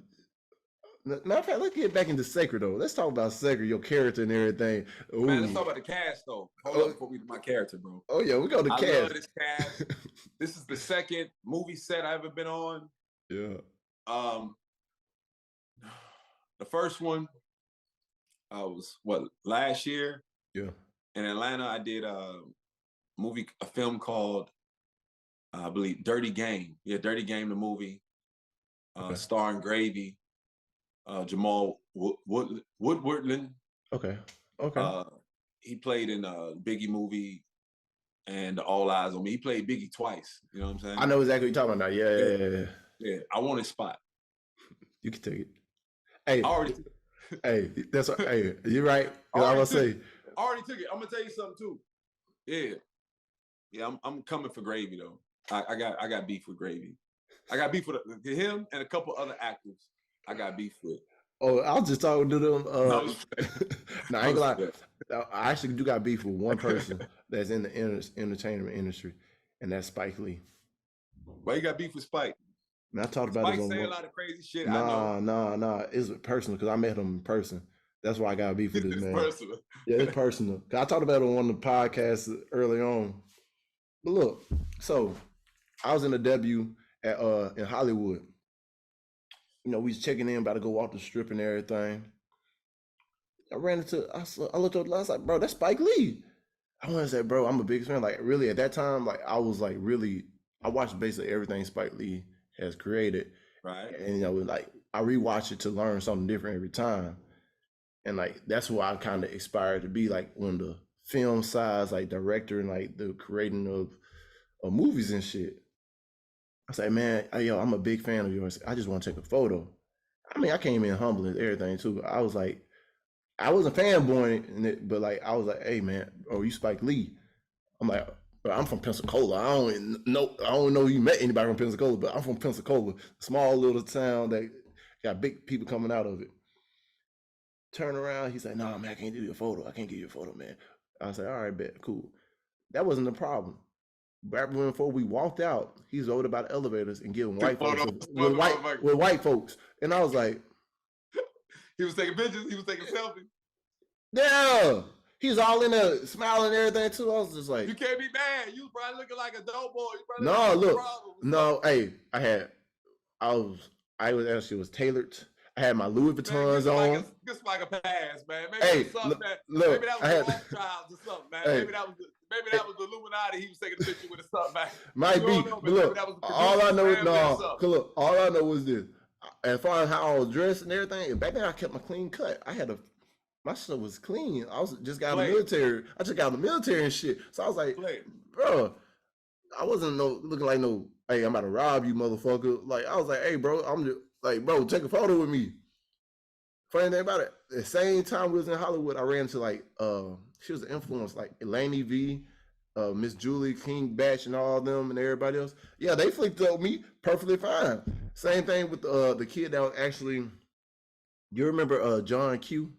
Matter of fact, let's get back into Sacred though. Let's talk about Sacred, your character and everything. Ooh. Man, let's talk about the cast though. Hold up before we do my character, bro. Oh yeah, we got the cast. I love this cast. This is the second movie set I've ever been on. Yeah. The first one was last year? Yeah. In Atlanta, I did a film called I believe Dirty Game. Yeah, Dirty Game, the movie. Starring Gravy. Jamal Woodwardland. Okay. He played in a Biggie movie and All Eyes on Me. He played Biggie twice. You know what I'm saying? I know exactly what you're talking about now. Yeah. I want his spot. You can take it. Hey, I already took it. Hey, that's what. Hey, you're right. I already took it. I'm gonna tell you something too. Yeah. I'm coming for Gravy though. I got beef with Gravy. I got beef with him and a couple other actors. I got beef with. Oh, I was just talking to them. No, I ain't gonna lie. I actually do got beef with one person that's in the entertainment industry, and that's Spike Lee. Why you got beef with Spike? And I talked about Spike saying a lot of crazy shit. Nah. It's personal because I met him in person. That's why I got beef with this man. Personal. Yeah, it's personal. I talked about it on one of the podcasts early on. But look, so I was in a debut in Hollywood. You know, we was checking in, about to go off the strip and everything. I looked up, I was like, bro, that's Spike Lee. I want to say, bro, I'm a big fan. Like, really, at that time, like, I was like, really, I watched basically everything Spike Lee has created. Right. And, you know, like, I rewatch it to learn something different every time. And, like, that's what I kind of aspired to be, like, on the film side, like, director and, like, the creating of movies and shit. I say, man, yo, I'm a big fan of yours. I just want to take a photo. I mean, I came in humble and everything too. I was like, I wasn't fanboying in it, but like I was like, hey man, oh you Spike Lee. I'm like, bro, I'm from Pensacola. I don't know you met anybody from Pensacola, but I'm from Pensacola, small little town that got big people coming out of it. Turn around, he's like, nah man, I can't do your photo. I can't give you a photo, man. I was like, all right, bet, cool. That wasn't the problem. Right before we walked out, he's over about elevators and giving white folks with white folks. And I was like, he was taking pictures, he was taking selfies. Yeah. He's all in there smiling and everything too. I was just like, you can't be mad. You was probably looking like a dope boy. No, look. No, hey, I was actually was tailored. I had my Louis Vuittons on. Just like a pass, man. Maybe maybe that was the Rothschilds or something, man. Maybe that was the Illuminati. He was taking a picture with his stuff, man. Might be. But look, all I know was this. As far as how I was dressed and everything, back then I kept my clean cut. My stuff was clean. I was just got out of the military. I just got out of the military and shit. So I was like, bro, I wasn't looking like no, hey, I'm about to rob you, motherfucker. Like, I was like, hey, bro, I'm just like, bro, take a photo with me. Funny thing about it, the same time we was in Hollywood, I ran into like, she was an influence, like Elaine V, Miss Julie, King Batch, and all of them and everybody else. Yeah, they flicked up me perfectly fine. Same thing with the kid that was actually, you remember John Q?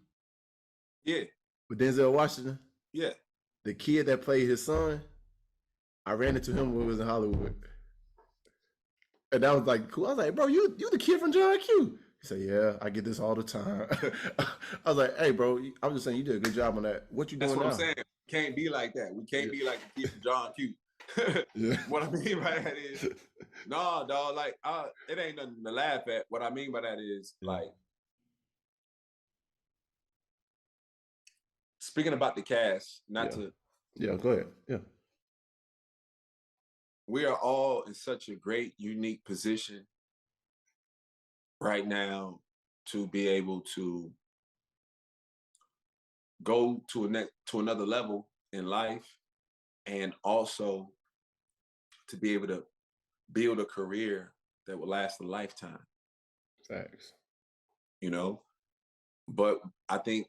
Yeah. With Denzel Washington? Yeah. The kid that played his son, I ran into him when we was in Hollywood. And that was like cool. I was like, bro, you the kid from John Q. He said, yeah, I get this all the time. I was like, hey, bro, I'm just saying you did a good job on that. What you doing now? That's what I'm saying. Can't be like that. We can't be like the kid from John Q. What I mean by that is, nah, dog, like, it ain't nothing to laugh at. What I mean by that is, like, speaking about the cast, Yeah, go ahead. Yeah. We are all in such a great, unique position right now to be able to go to another level in life, and also to be able to build a career that will last a lifetime. Facts. You know? But I think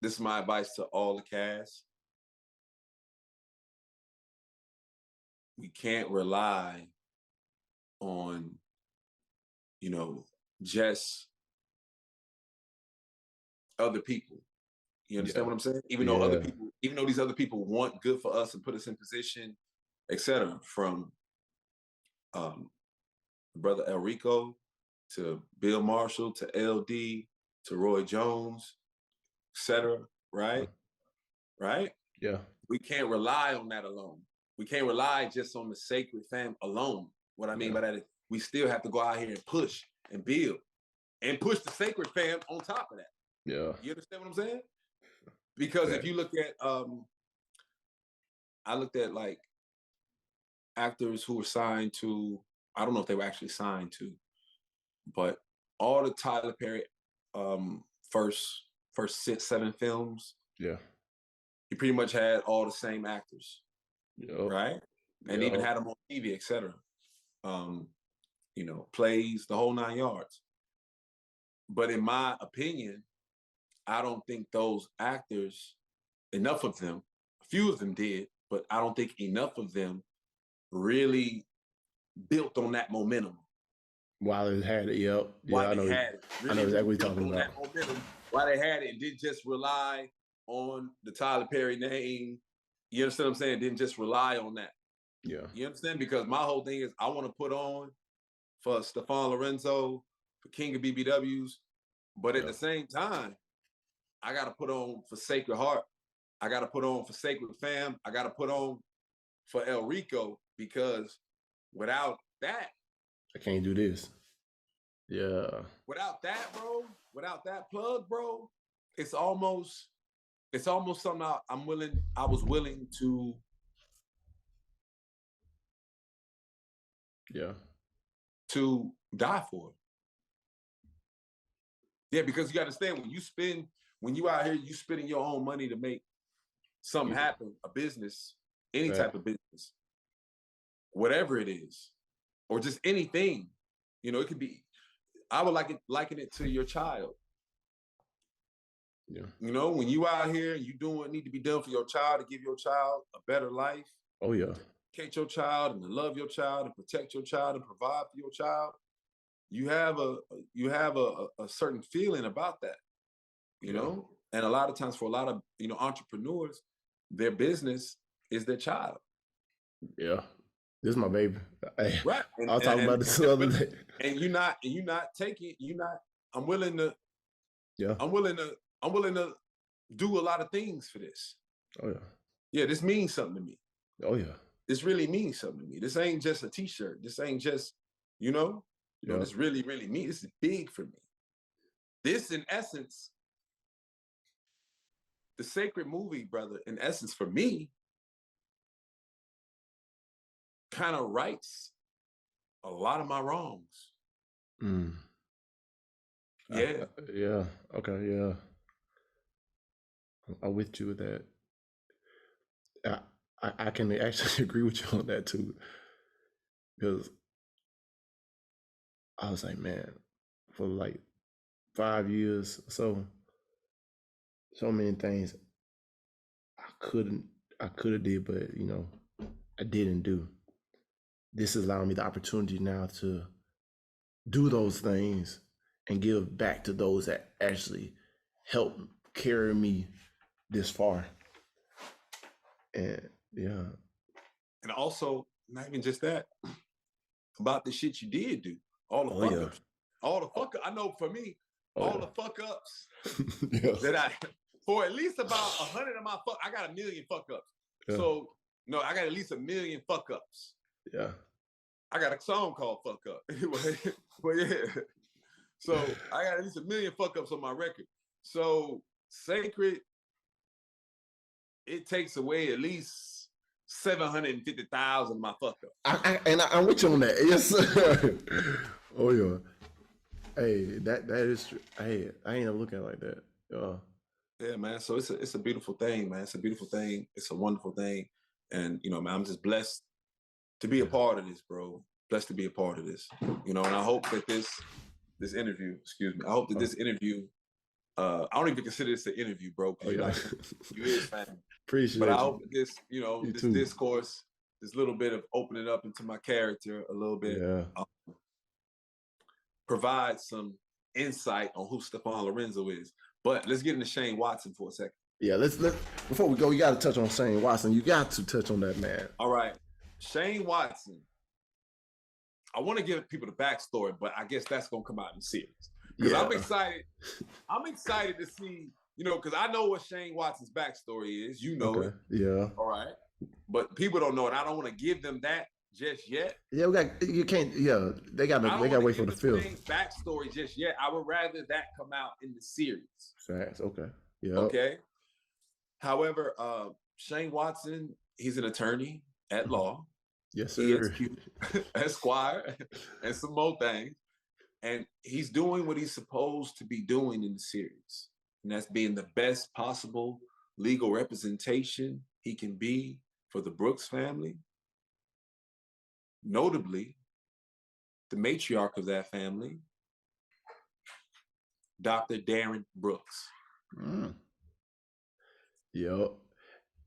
this is my advice to all the cast. We can't rely on, just other people. You understand what I'm saying? Even though these other people want good for us and put us in position, etc. From brother El Rico to Bill Marshall to LD to Roy Jones, etc. Right? Right? Yeah. We can't rely on that alone. We can't rely just on the sacred fam alone. What I mean by that is we still have to go out here and push and build and push the sacred fam on top of that. Yeah. You understand what I'm saying? Because if you look at, I looked at like actors who were signed to, I don't know if they were actually signed to, but all the Tyler Perry first 7 films, he pretty much had all the same actors. Right? And even had them on TV, etc. Plays, the whole 9 yards. But in my opinion, I don't think those actors, enough of them, a few of them did, but I don't think enough of them really built on that momentum. While they had it, I know exactly what you're talking about. While they had it, and didn't just rely on the Tyler Perry name. You understand what I'm saying? Didn't just rely on that. Yeah. You understand? Because my whole thing is I want to put on for Stefan Lorenzo, for King of BBWs, but at the same time, I got to put on for Sacred Heart. I got to put on for Sacred Fam. I got to put on for El Rico, because without that, I can't do this. Yeah. Without that, bro, without that plug, bro, it's almost something I was willing to to die for. Yeah, because you understand when you out here, you spending your own money to make something happen, a business, any type of business, whatever it is, or just anything, it could be, I would liken it to your child. Yeah. You know, when you out here and you doing what need to be done for your child to give your child a better life, Oh yeah. educate your child and to love your child and protect your child and provide for your child, you have a certain feeling about that, you Yeah. know? And a lot of times for a lot of, entrepreneurs, their business is their child. Yeah. This is my baby. Hey, Right. I was talking about this the other day. And you're not taking, I'm willing to, Yeah. I'm willing to do a lot of things for this. Oh yeah. Yeah, this means something to me. Oh yeah. This really means something to me. This ain't just a t-shirt. This ain't just, Yeah. this really, really means, this is big for me. This, in essence, the sacred movie, brother, in essence, for me, kind of rights a lot of my wrongs. Mm. Yeah. Yeah. Okay. Yeah. I'm with you with that. I can actually agree with you on that too, because I was like, man, for like 5 years or so many things I could have did, but I didn't do. This is allowing me the opportunity now to do those things and give back to those that actually helped carry me this far. And yeah. And also, not even just that, about the shit you did do. All the fuck ups. All the fuck I know for me, the fuck ups that for at least about 100 of my I got 1 million fuck ups. Yeah. So no, I got at least 1 million fuck ups. Yeah. I got a song called Fuck Up. But yeah. So I got at least 1 million fuck ups on my record. So Sacred, it takes away at least 750,000 of my fuck ups. I'm with you on that. Yes, sir. Oh yeah. Hey, that is true. Hey, I ain't ever looking at it like that. Yeah, man. So it's a beautiful thing, man. It's a beautiful thing. It's a wonderful thing. And man, I'm just blessed to be a part of this, bro. Blessed to be a part of this. And I hope that this interview, I hope that this interview, I don't even consider this an interview, bro. Oh, yeah. You is family. Appreciate But you. I hope that this, this too. discourse, this little bit of opening up into my character a little bit, provide some insight on who Stefan Lorenzo is. But let's get into Shane Watson for a second. Yeah, let's before we go, you got to touch on Shane Watson. You got to touch on that man. All right, Shane Watson. I want to give people the backstory, but I guess that's gonna come out in the series because I'm excited. I'm excited to see, because I know what Shane Watson's backstory is. You know it. Yeah. All right, but people don't know it. I don't want to give them that just yet. Yeah, you can't. Yeah, they got to wait for the film. Backstory just yet. I would rather that come out in the series. Facts. Okay. Yeah. Okay. However, Shane Watson, he's an attorney at law. Yes, sir. Esquire, and some more things. And he's doing what he's supposed to be doing in the series. And that's being the best possible legal representation he can be for the Brooks family. Notably, the matriarch of that family, Dr. Darren Brooks. Mm. Yep.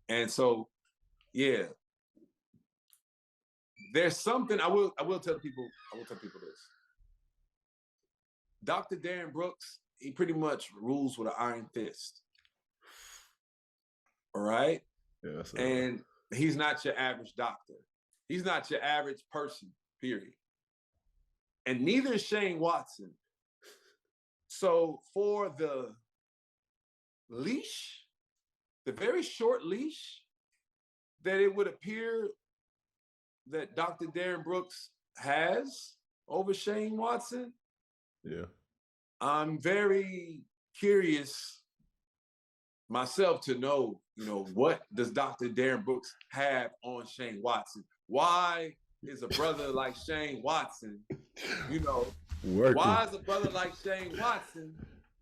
And so, yeah, there's something I will tell people this. Dr. Darren Brooks, he pretty much rules with an iron fist. All right? Yes. And he's not your average doctor. He's not your average person, period. And neither is Shane Watson. So for the leash, the very short leash that it would appear that Dr. Darren Brooks has over Shane Watson, I'm very curious myself to know, what does Dr. Darren Brooks have on Shane Watson? Why is a brother like Shane Watson, working? Why is a brother like Shane Watson,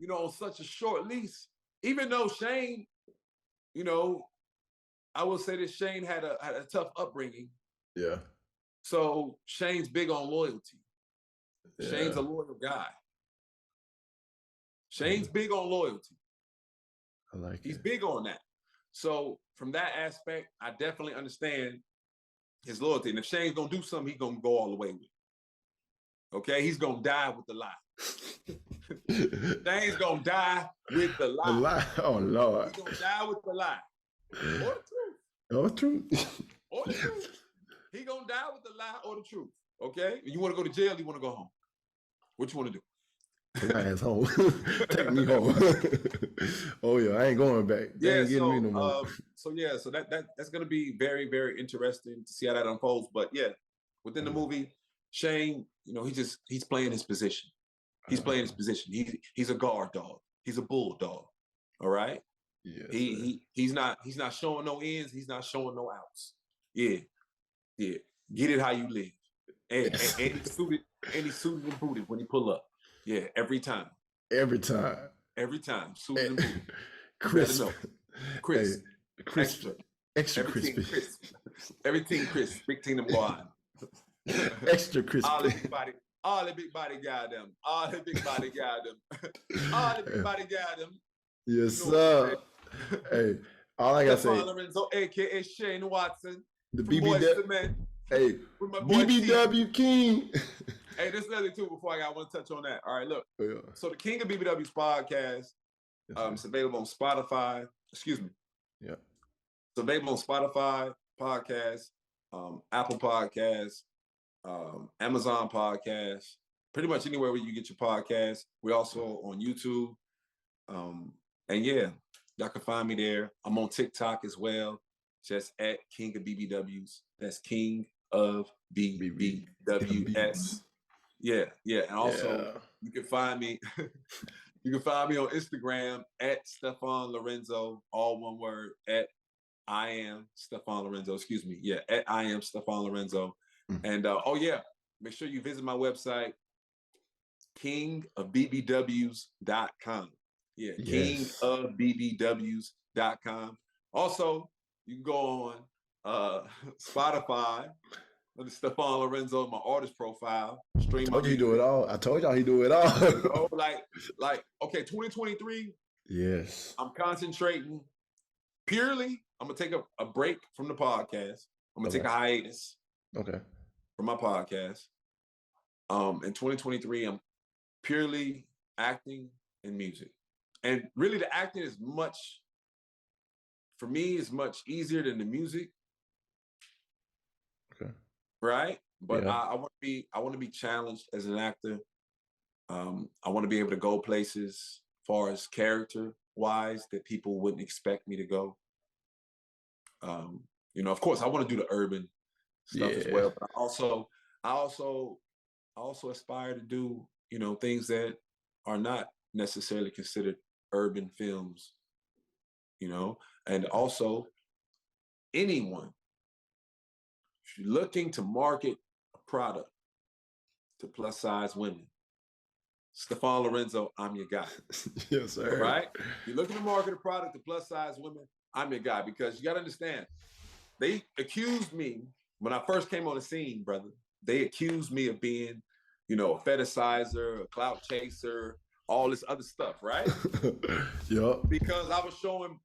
on such a short lease? Even though Shane, I will say that Shane had a tough upbringing. Yeah. So Shane's big on loyalty. Yeah. Shane's a loyal guy. Shane's big on loyalty. I like He's it. big on that. So from that aspect, I definitely understand his loyalty. And if Shane's gonna do something, he's gonna go all the way with it. Okay, he's gonna die with the lie. Shane's gonna die with the lie. The lie. Oh Lord. He's gonna die with the lie. Or the truth. Oh, truth. Or the truth. He gonna die with the lie or the truth. Okay? You want to go to jail? You want to go home? What you want to do? Take my ass home. Take me home. Oh yeah, I ain't going back. They Yeah. ain't getting me no more. So that's gonna be very, very interesting to see how that unfolds. But yeah, within the movie, Shane, he's playing his position. He's playing his position. He's a guard dog. He's a bulldog. All right. Yes, He's not showing no ends. He's not showing no outs. Yeah. Get it how you live. And he's suited and booted when he pull up. Yeah, every time. Every time. Suited and booted. Crisp. Crisp. Hey, crisp. Extra crispy. Everything crisp. Big team them going. Extra crispy. All the big body got them. All the big body got them. Yes, sir. Hey, all I gotta say. Lorenzo, aka Shane Watson. The BBW. Hey, BBW King. Hey, this is another too. Before I want to touch on that. All right, look. Oh, yeah. So the King of BBW's podcast, it's available on Spotify. Excuse me. Yeah. It's available on Spotify podcast, Apple Podcasts, Amazon Podcasts, pretty much anywhere where you get your podcasts. We're also on YouTube. And yeah, y'all can find me there. I'm on TikTok as well, just at King of BBWs. That's King of BBWS. Yeah. And also you can find me. You can find me on Instagram at Stefan Lorenzo, all one word, at I am Stefan Lorenzo. Excuse me. Yeah, at I am Stefan Lorenzo. And make sure you visit my website, kingofbbws.com. Yeah, yes. kingofbbws.com. Also, you can go on Spotify under Stefan Lorenzo, my artist profile. Stream. I told you he do it all. I told y'all he do it all. Okay, 2023. Yes. I'm concentrating purely. I'm gonna take a break from the podcast. I'm gonna take a hiatus. Okay. From my podcast. In 2023, I'm purely acting and music. And really the acting is much easier than the music. Okay. Right? But yeah. I want to be challenged as an actor. I want to be able to go places far as character wise that people wouldn't expect me to go. Of course I want to do the urban stuff as well, but I also aspire to do, things that are not necessarily considered urban films, and also anyone, if you're looking to market a product to plus size women, Stefan Lorenzo, I'm your guy. Yes, sir. Right? You're looking to market a product to plus size women, I'm your guy, because you got to understand, they accused me when I first came on the scene, brother. They accused me of being, a fetishizer, a clout chaser, all this other stuff, right? Yep. Because I was showing,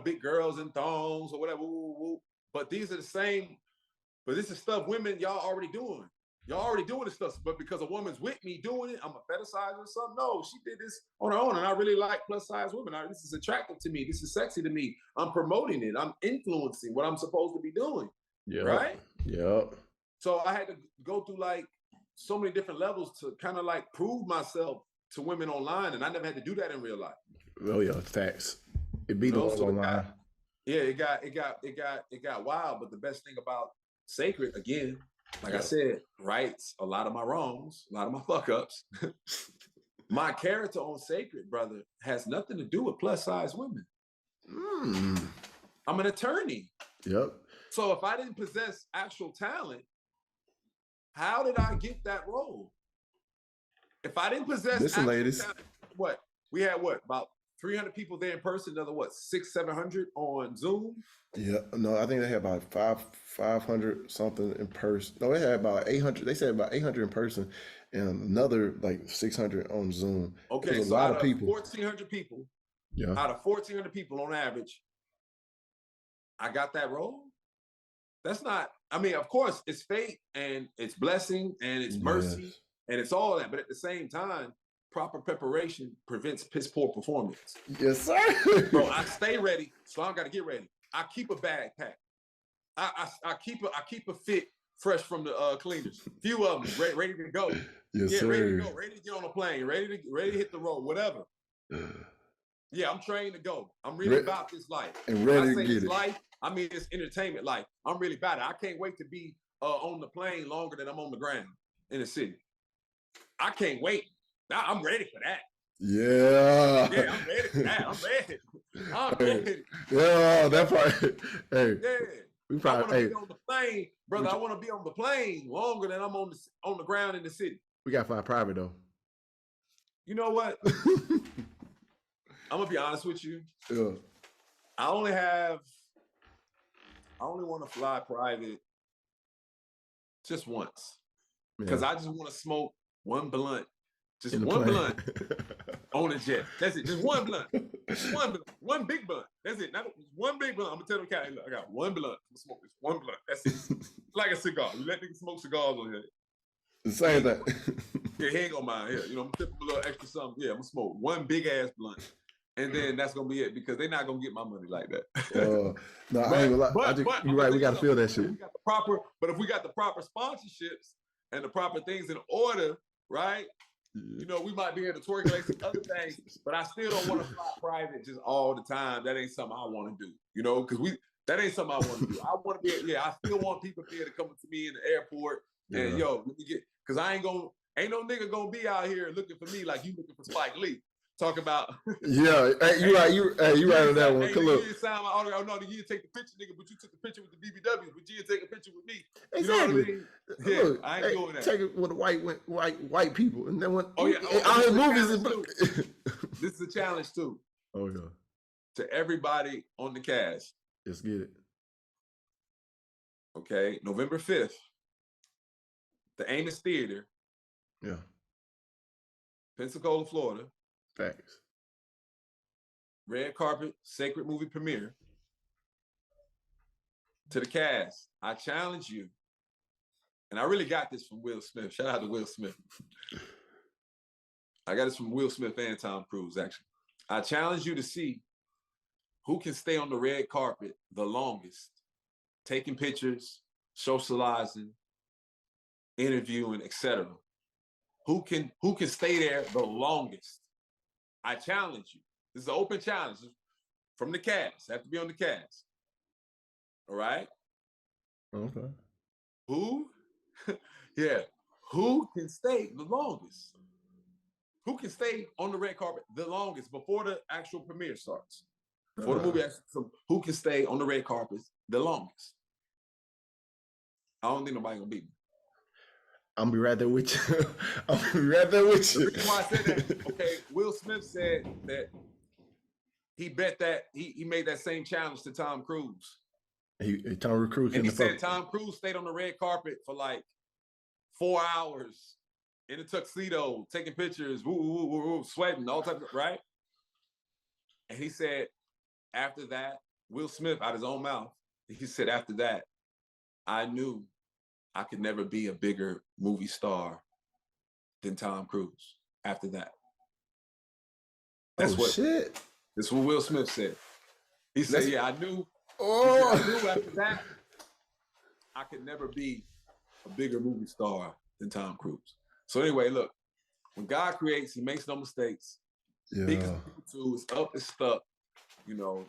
big girls in thongs or whatever. Woo, woo. But this is stuff women, y'all already doing. Y'all already doing this stuff. But because a woman's with me doing it, I'm a fetishizer or something. No, she did this on her own. And I really like plus size women. This is attractive to me. This is sexy to me. I'm promoting it. I'm influencing what I'm supposed to be doing. Yep. Right? Yep. So I had to go through so many different levels to kind of prove myself to women online, and I never had to do that in real life. Oh yeah, facts. It be the ones online. It got wild. But the best thing about Sacred, again, I said, rights a lot of my wrongs, a lot of my fuck ups. My character on Sacred, brother, has nothing to do with plus size women. I'm an attorney. Yep. So if I didn't possess actual talent, how did I get that role? If I didn't possess ladies. Talent, we had about 300 people there in person, another what, 600-700 on Zoom? Yeah, no, I think they had about 500 something in person. No, they had about 800. They said about 800 in person, and another like 600 on Zoom. Okay, It was a so lot out of of people. 1,400 people, Yeah, out of 1,400 people on average, I got that role. That's not. I mean, of course, it's fate and it's blessing and it's mercy yes, and it's all that. But at the same time, proper preparation prevents piss poor performance. yes, sir. Bro, I stay ready, so I don't got to get ready. I keep a bag packed. I keep a fit fresh from the cleaners. Few of them ready to go. Yes, Yeah, ready to sir. go, ready to get on a plane, ready to hit the road, whatever. Yeah, I'm trained to go. I'm really about this life. And When ready I to say get this it. life, I mean it's entertainment life. I'm really about it. I can't wait to be on the plane longer than I'm on the ground in the city. I can't wait. I'm ready for that. Yeah. Yeah, I'm ready for that. I'm ready. I'm ready. Yeah, that part. Hey, Yeah. we I probably. want to Hey, be on the plane, brother. I want to be on the plane longer than I'm on the ground in the city. we got to fly private though. You know what? I'm gonna be honest with you. Yeah. I only want to fly private just once because Yeah. I just want to smoke one blunt, just In the one plane. blunt on a jet. That's it. Just one blunt. One big blunt. That's it. Not one big blunt. I'm gonna tell them, "Cat, look, I got one blunt. I'm gonna smoke this one blunt. That's it. Like a cigar. You let niggas smoke cigars on here. The same thing. Yeah, he ain't gonna mind. Yeah, you know, I'm gonna tip him a little extra something. Yeah, I'm gonna smoke one big ass blunt. And then that's gonna be it because they're not gonna get my money like that. No, I ain't gonna lie. You're right. We gotta feel that shit. But if we got the proper sponsorships and the proper things in order, right? You know, we might be able to twerk some other things, but I still don't want to fly private just all the time. That ain't something I want to do, you know, because that ain't something I want to do. I want to be, I still want people to be able to come to me in the airport and let me get, because ain't no nigga gonna be out here looking for me like you looking for Spike Lee. Talk about yeah, hey, you right on that one. Hey, Come you look. didn't sign my autograph. No, you didn't take the picture, nigga, but you took the picture with the BBWs, but you didn't take a picture with me. Exactly. You know what I mean? Yeah, Look, I ain't doing that. Take it with white people, and then when Oh yeah, all his movies is. This is a challenge too. Oh yeah. To everybody on the cast. Let's get it. Okay, November 5th, the Amos Theater. Yeah. Pensacola, Florida. Facts. Red carpet, sacred movie premiere. To the cast, I challenge you, and I really got this from Will Smith. Shout out to Will Smith. I got this from Will Smith and Tom Cruise, actually. I challenge you to see who can stay on the red carpet the longest, taking pictures, socializing, interviewing, etc. Who can stay there the longest? I challenge you. This is an open challenge from the cast. Have to be on the cast. All right? Okay. Who? Yeah. Who can stay the longest? Who can stay on the red carpet the longest before the actual premiere starts? Before the movie, who can stay on the red carpet the longest? I don't think nobody gonna beat me. I'm gonna be right there with you. I'm gonna be right there with you. The reason why I said that, okay, Will Smith said that he bet that he made that same challenge to Tom Cruise. Tom Cruise, and he said Tom Cruise stayed on the red carpet for like 4 hours in a tuxedo, taking pictures, woo, woo, woo, woo, sweating, all types of, right? And he said, after that, Will Smith, out his own mouth, he said, after that, I knew I could never be a bigger movie star than Tom Cruise after that. That's what Will Smith said. He said, yeah, I knew. I knew after that, I could never be a bigger movie star than Tom Cruise. So anyway, look, when God creates, he makes no mistakes. Yeah. He can too. It's up, it's stuck. You know,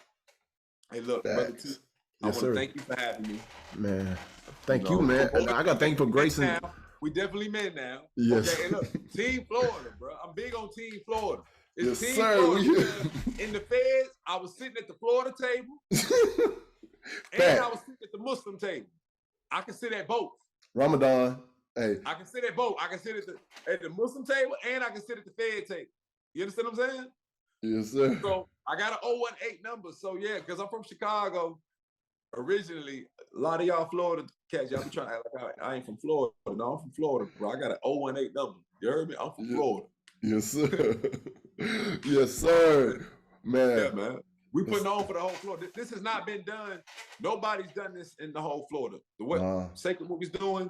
hey, look, brother T, I want to thank you for having me. Man, thank you, man. I got to thank you for gracing. We definitely men now. Yes. Okay, and look, Team Florida, bro. I'm big on Team Florida. It's yes, Team sir. Florida. In the feds, I was sitting at the Florida table, and I was sitting at the Muslim table. I can sit at both. Ramadan. Hey. I can sit at both. I can sit at the Muslim table, and I can sit at the Fed table. You understand what I'm saying? Yes, sir. So I got an 018 number. So yeah, because I'm from Chicago originally. A lot of y'all Florida cats, y'all be trying to act like I ain't from Florida. No, I'm from Florida, bro. I got an 018 number. You heard me? I'm from Florida. Yes, sir. Yes, sir. Man. Yeah, man. We putting on for the whole Florida. This has not been done. Nobody's done this in the whole Florida. The what Sacred Movies doing.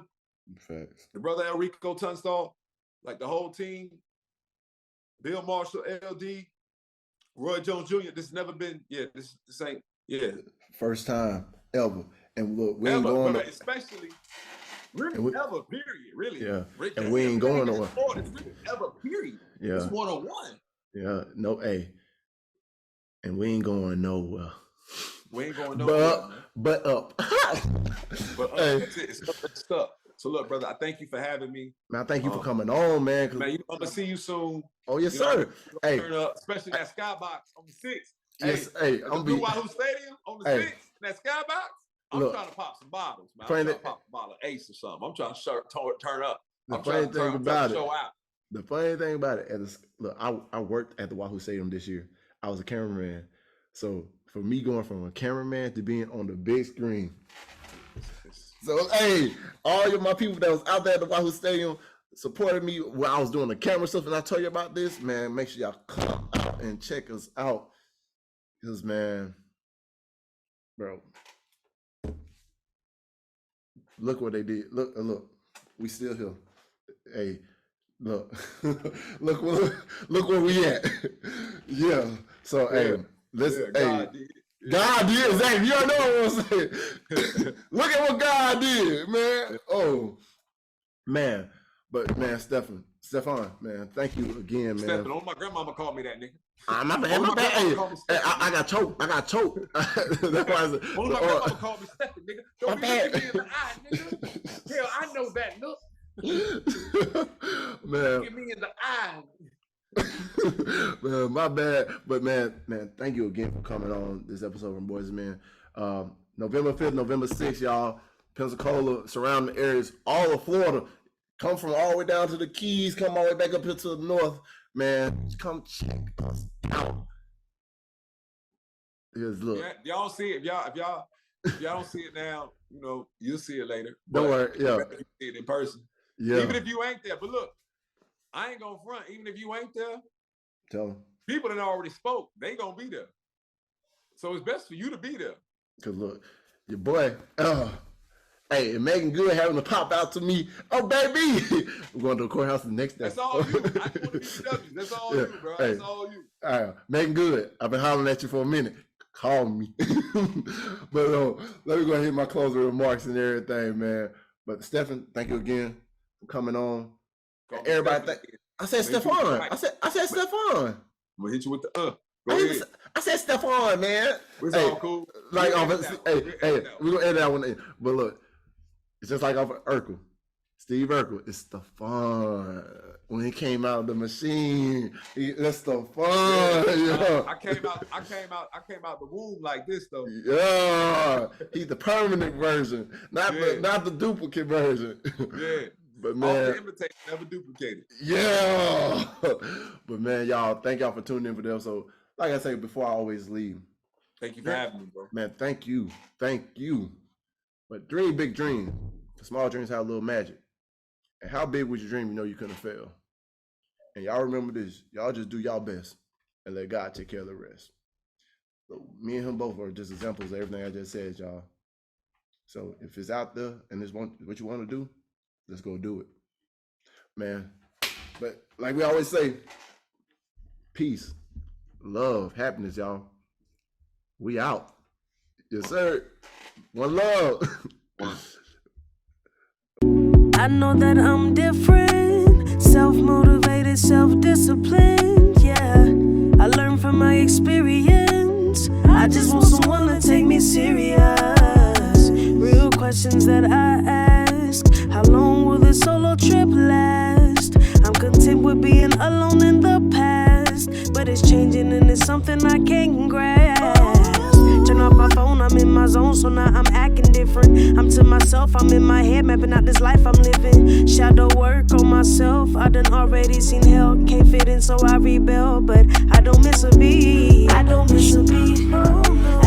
Facts. The brother Enrico Tunstall, like the whole team, Bill Marshall, LD, Roy Jones Jr. This has never been, this ain't, First time ever. And look, we ever, ain't going to, especially, really ever, period, really. Yeah, and we ain't going nowhere. It's really ever, period. Yeah. It's 101. Yeah, no, hey. And we ain't going nowhere. We ain't going nowhere. But up. But up, hey. It's stuck. So look, brother, I thank you for having me. Man, I thank you for coming on, man. Man, I'm gonna see you soon. Oh yes, sir. Hey, turn up, especially that skybox on the 6th. Yes, hey, I'm be Wahoo Stadium on the 6th. That skybox. I'm trying to pop some bottles, man. I'm trying to pop a bottle of Ace or something. I'm trying to turn up. The funny thing about it, look, I worked at the Wahoo Stadium this year. I was a cameraman, so for me going from a cameraman to being on the big screen. So, hey, all of my people that was out there at the Wahoo Stadium supported me when I was doing the camera stuff, and I told you about this, man, make sure y'all come out and check us out. Because, man, bro, look what they did. Look, we still here. Hey, look, look where we at. Yeah, so, hey, listen, hey. God did, exactly. You all know what I'm saying. Look at what God did, man. Oh, man. But, man, Stefan, man, thank you again, man. Stefan, only my grandmama called me that, nigga. My bad. Hey, I got choked. That's why I said, only my grandmama called me Stefan, nigga. Don't be looking me in the eye, nigga. Hell, I know that look. Man. Look at me in the eye. Man, my bad. But man, thank you again for coming on this episode from Boyz Men. November 5th, November 6th, y'all. Pensacola, surrounding areas, all of Florida. Come from all the way down to the Keys, come all the way back up here to the north. Man, come check us out. Because look. Yeah, y'all see it. If y'all don't see it now, you know, you'll see it later. Don't worry, yeah. You see it in person. Yeah. Even if you ain't there. But look, I ain't gonna front. Even if you ain't there, tell them. People that already spoke, they gonna be there. So it's best for you to be there. Cause look, your boy, hey, and Megan Good having to pop out to me. Oh baby, we're going to the courthouse the next day. That's all you. I just want to be W's. That's all you, bro. Hey, that's all you. All right, Megan Good, I've been hollering at you for a minute. Call me. But let me go ahead and hit my closing remarks and everything, man. But Stefan, thank you again for coming on. Everybody, I said Stefan. I said Stefan. I'm gonna hit you with the I said Stefan, man. It's all cool. Like, hey, we're gonna edit that one in. But look, it's just like off of Urkel. Steve Urkel, it's Stefan. When he came out of the machine, that's Stefan. Yeah. I came out the womb like this though. Yeah, he's the permanent version, not the duplicate version. Yeah. But man, imitate, never duplicated. Yeah. But man, y'all, thank y'all for tuning in for the episode. Like I say before I always leave. Thank you for having me, bro. Man, thank you. But dream big dreams. Small dreams have a little magic. And how big was your dream you know you couldn't fail? And y'all remember this. Y'all just do y'all best and let God take care of the rest. So me and him both are just examples of everything I just said, y'all. So if it's out there and it's what you want to do, let's go do it. Man. But like we always say, peace, love, happiness, y'all. We out. Yes, sir. One love. I know that I'm different, self-motivated, self-disciplined, yeah. I learned from my experience. I just want someone to take me serious. Real questions that I ask. How long will this solo trip last? I'm content with being alone in the past, but it's changing and it's something I can't grasp. Turn off my phone, I'm in my my zone, so now I'm acting different. I'm to myself, I'm in my head, mapping out this life I'm living. Shadow work on myself, I done already seen hell. Can't fit in, so I rebel, but I don't miss a beat. I don't miss a beat.